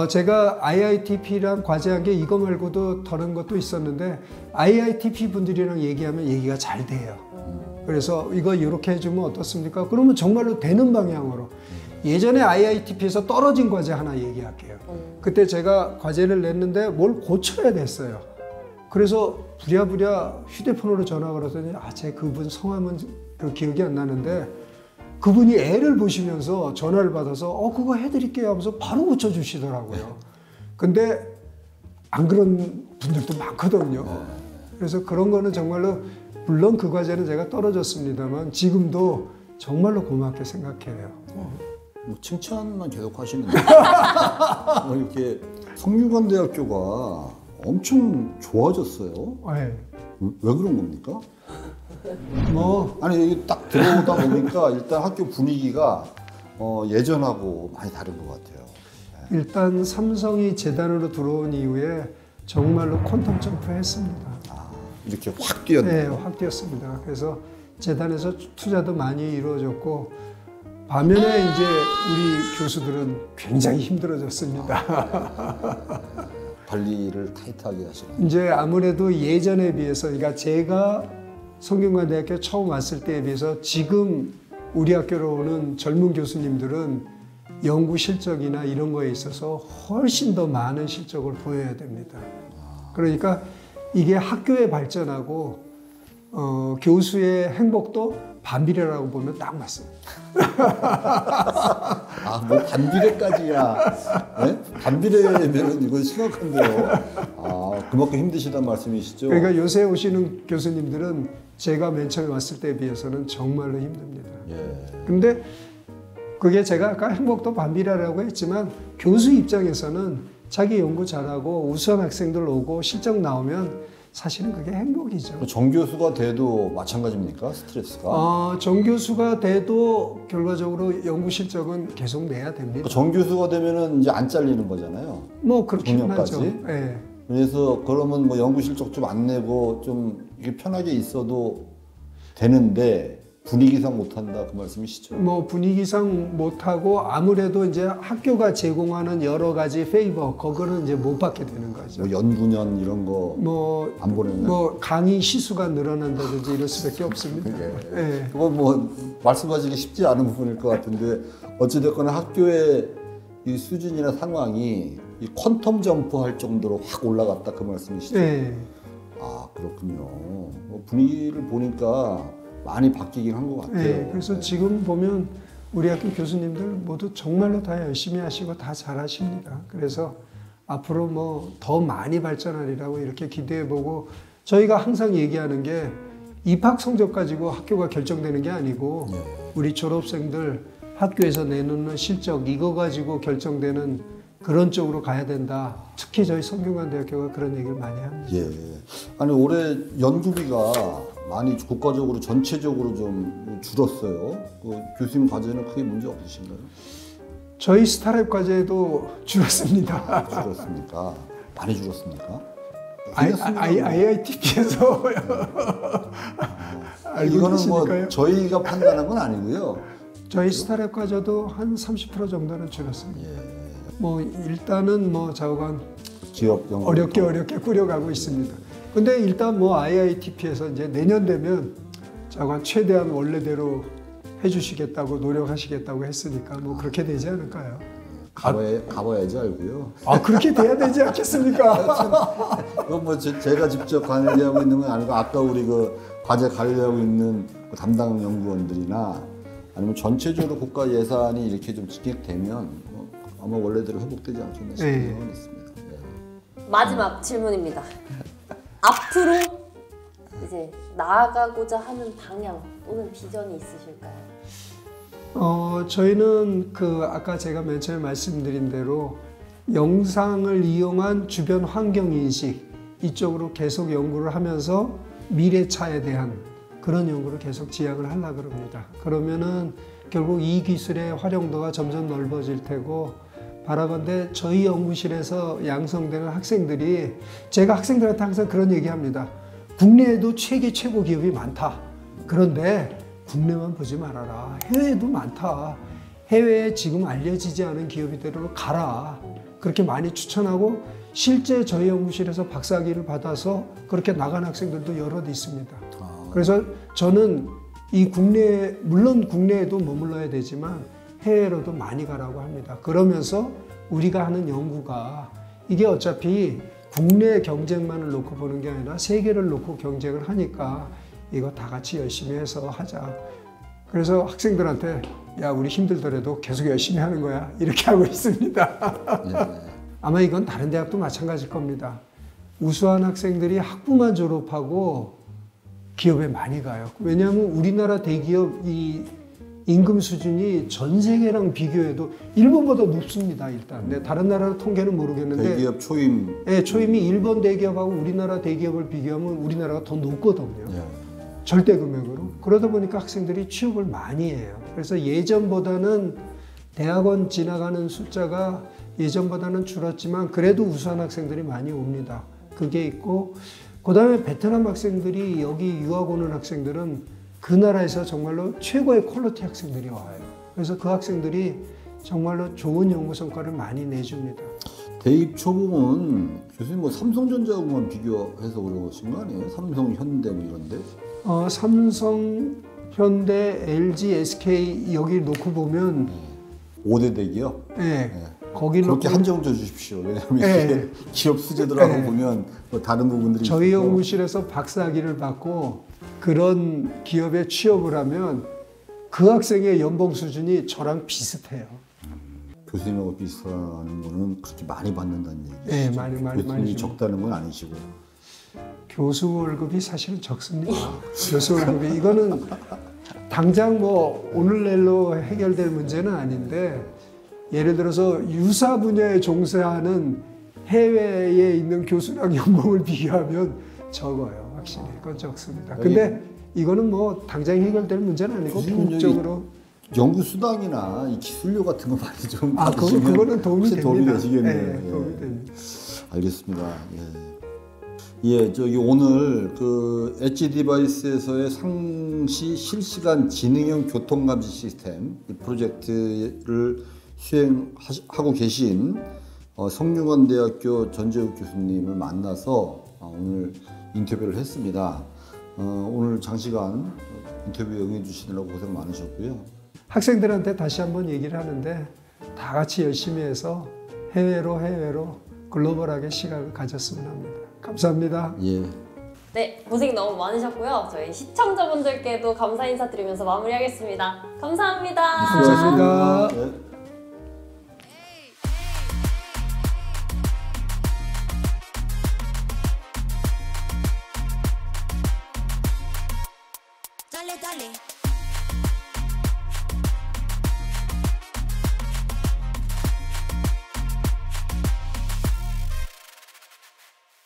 제가 IITP랑 과제한 게 이거 말고도 다른 것도 있었는데 IITP 분들이랑 얘기하면 얘기가 잘 돼요. 그래서 이거 이렇게 해주면 어떻습니까? 그러면 정말로 되는 방향으로. 예전에 IITP에서 떨어진 과제 하나 얘기할게요. 그때 제가 과제를 냈는데 뭘 고쳐야 됐어요. 그래서 부랴부랴 휴대폰으로 전화가 걸었더니 제 그분 성함은 기억이 안 나는데 그분이 애를 보시면서 전화를 받아서 그거 해드릴게요 하면서 바로 고쳐주시더라고요. 근데 안 그런 분들도 많거든요. 그래서 그런 거는 정말로 물론 그 과제는 제가 떨어졌습니다만 지금도 정말로 고맙게 생각해요. 뭐 칭찬만 계속 하시는데 이렇게 성균관대학교가 엄청 좋아졌어요. 네. 왜 그런 겁니까? 아니 여기 딱 들어오다 보니까 일단 학교 분위기가 예전하고 많이 다른 것 같아요. 일단 삼성이 재단으로 들어온 이후에 정말로 퀀텀 점프했습니다. 이렇게 확 뛰었네요. 네, 확 뛰었습니다. 그래서 재단에서 투자도 많이 이루어졌고 반면에 이제 우리 교수들은 굉장히 힘들어졌습니다. 관리를 타이트하게 하시나요? 이제 아무래도 예전에 비해서, 그러니까 제가 성균관대학교 처음 왔을 때에 비해서 지금 우리 학교로 오는 젊은 교수님들은 연구 실적이나 이런 거에 있어서 훨씬 더 많은 실적을 보여야 됩니다. 그러니까 이게 학교의 발전하고 교수의 행복도 반비례라고 보면 딱 맞습니다. 뭐 반비례까지야. 네? 반비례면 이건 심각한데요. 그만큼 힘드시단 말씀이시죠? 그러니까 요새 오시는 교수님들은 제가 맨 처음에 왔을 때에 비해서는 정말로 힘듭니다. 근데 그게 제가 아까 행복도 반비례라고 했지만 교수 입장에서는 자기 연구 잘하고 우수한 학생들 오고 실적 나오면 사실은 그게 행복이죠. 정교수가 돼도 마찬가지입니까? 스트레스가? 정교수가 돼도 결과적으로 연구 실적은 계속 내야 됩니다. 정교수가 되면은 이제 안 잘리는 거잖아요. 뭐 그렇긴 하죠. 네. 그래서 그러면 뭐 연구 실적 좀 안 내고 좀 이게 편하게 있어도 되는데 분위기상 못한다 그 말씀이시죠? 뭐 분위기상 못하고 아무래도 이제 학교가 제공하는 여러 가지 페이버 그거는 이제 못 받게 되는 거죠. 뭐 연구년 이런 거 안 보내면 뭐 강의 시수가 늘어난다든지 이럴 수밖에 없습니다. 네. 그건 뭐 말씀하시기 쉽지 않은 부분일 것 같은데 어찌됐거나 학교의 이 수준이나 상황이 이 퀀텀 점프할 정도로 확 올라갔다 그 말씀이시죠? 네. 그렇군요. 분위기를 보니까 많이 바뀌긴 한 것 같아요. 네, 그래서 지금 보면 우리 학교 교수님들 모두 정말로 다 열심히 하시고 다 잘하십니다. 그래서 앞으로 뭐 더 많이 발전하리라고 이렇게 기대해보고 저희가 항상 얘기하는 게 입학 성적 가지고 학교가 결정되는 게 아니고 우리 졸업생들 학교에서 내놓는 실적 이거 가지고 결정되는 그런 쪽으로 가야 된다. 특히 저희 성균관대학교가 그런 얘기를 많이 합니다. 아니 올해 연구비가 많이 국가적으로 전체적으로 좀 줄었어요. 교수님 과제는 크게 문제 없으신가요? 저희 스타랩 과제도 줄었습니다. 줄었습니까? 많이 줄었습니까? IITP에서 알고 이거는 계시니까요? 뭐 저희가 판단한 건 아니고요. 저희 스타랩 과제도 한 30% 정도는 줄었습니다. 뭐 일단은 뭐 자관 기업 연구 어렵게 꾸려가고 있습니다. 근데 일단 뭐 IITP에서 이제 내년 되면 자관 최대한 원래대로 해주시겠다고 노력하시겠다고 했으니까 뭐 그렇게 되지 않을까요? 가봐야지 알고요. 그렇게 돼야 되지 않겠습니까? 그건 뭐 제가 직접 관리하고 있는 건 아니고 아까 우리 그 과제 관리하고 있는 그 담당 연구원들이나 아니면 전체적으로 국가 예산이 이렇게 좀 집행되면 아마 원래대로 회복되지 않겠나 싶은 생각은 있습니다. 마지막 질문입니다. 앞으로 이제 나아가고자 하는 방향 또는 비전이 있으실까요? 저희는 아까 제가 맨 처음에 말씀드린 대로 영상을 이용한 주변 환경 인식 이쪽으로 계속 연구를 하면서 미래차에 대한 그런 연구를 계속 지향을 하려고 합니다. 그러면은 결국 이 기술의 활용도가 점점 넓어질 테고 바라건대 저희 연구실에서 양성되는 학생들이 제가 학생들한테 항상 그런 얘기합니다. 국내에도 최고 기업이 많다. 그런데 국내만 보지 말아라. 해외에도 많다. 해외에 지금 알려지지 않은 기업들로 가라. 그렇게 많이 추천하고 실제 저희 연구실에서 박사학위를 받아서 그렇게 나간 학생들도 여럿 있습니다. 그래서 저는 이 국내, 물론 국내에도 머물러야 되지만 해외로도 많이 가라고 합니다. 그러면서 우리가 하는 연구가 이게 어차피 국내 경쟁만을 놓고 보는 게 아니라 세계를 놓고 경쟁을 하니까 이거 다 같이 열심히 해서 하자. 그래서 학생들한테 야, 우리 힘들더라도 계속 열심히 하는 거야. 이렇게 하고 있습니다. 예. 아마 이건 다른 대학도 마찬가지일 겁니다. 우수한 학생들이 학부만 졸업하고 기업에 많이 가요. 왜냐하면 우리나라 대기업 이 임금 수준이 전 세계랑 비교해도 일본보다 높습니다. 일단. 네, 다른 나라 통계는 모르겠는데 대기업 초임. 네, 초임이 일본 대기업하고 우리나라 대기업을 비교하면 우리나라가 더 높거든요. 예. 절대 금액으로. 그러다 보니까 학생들이 취업을 많이 해요. 그래서 예전보다는 대학원 지나가는 숫자가 예전보다는 줄었지만 그래도 우수한 학생들이 많이 옵니다. 그게 있고 그 다음에 베트남 학생들이 여기 유학 오는 학생들은 그 나라에서 정말로 최고의 퀄리티 학생들이 와요. 그래서 그 학생들이 정말로 좋은 연구 성과를 많이 내줍니다. 대입 초봉은 교수님 뭐 삼성전자하고만 비교해서 그러신 거 아니에요? 삼성, 현대 뭐 이런데? 삼성, 현대, LG, SK 여기 놓고 보면 5대 대기업? 네, 네. 거기 그렇게 놓고 한정을 줘 주십시오. 왜냐하면 네. 이게 기업 수제들하고 네. 보면 뭐 다른 부분들이 저희 있어서. 연구실에서 박사학위를 받고 그런 기업에 취업을 하면 그 학생의 연봉 수준이 저랑 비슷해요. 교수님하고 비슷하는 거는 그렇게 많이 받는다는 얘기죠. 네, 많이 교수님이 줍니다. 적다는 건 아니시고. 교수 월급이 사실은 적습니다. 교수 월급이 이거는 당장 뭐 오늘 내일로 해결될 문제는 아닌데 예를 들어서 유사 분야에 종사하는 해외에 있는 교수랑 연봉을 비교하면 적어요. 확실히 그건 적습니다. 근데 이거는 뭐 당장 해결될 문제는 아니고 교수님 궁극적으로 연구 수당이나 이 기술료 같은 거 많이 좀 아, 받으시면 그거는 도움이 혹시 됩니다. 되시겠네요. 네, 예. 도움이 됩니다. 알겠습니다. 예, 저기 오늘 그 엣지 디바이스에서의 상시 실시간 지능형 교통감지 시스템 이 프로젝트를 수행하고 계신 성균관대학교 전재욱 교수님을 만나서 오늘 인터뷰를 했습니다. 오늘 장시간 인터뷰에 응해주시느라고 고생 많으셨고요. 학생들한테 다시 한번 얘기를 하는데 다 같이 열심히 해서 해외로 글로벌하게 시각을 가졌으면 합니다. 감사합니다. 예. 네, 고생 너무 많으셨고요. 저희 시청자분들께도 감사 인사드리면서 마무리하겠습니다. 감사합니다. 감사합니다. 네. Dale, dale.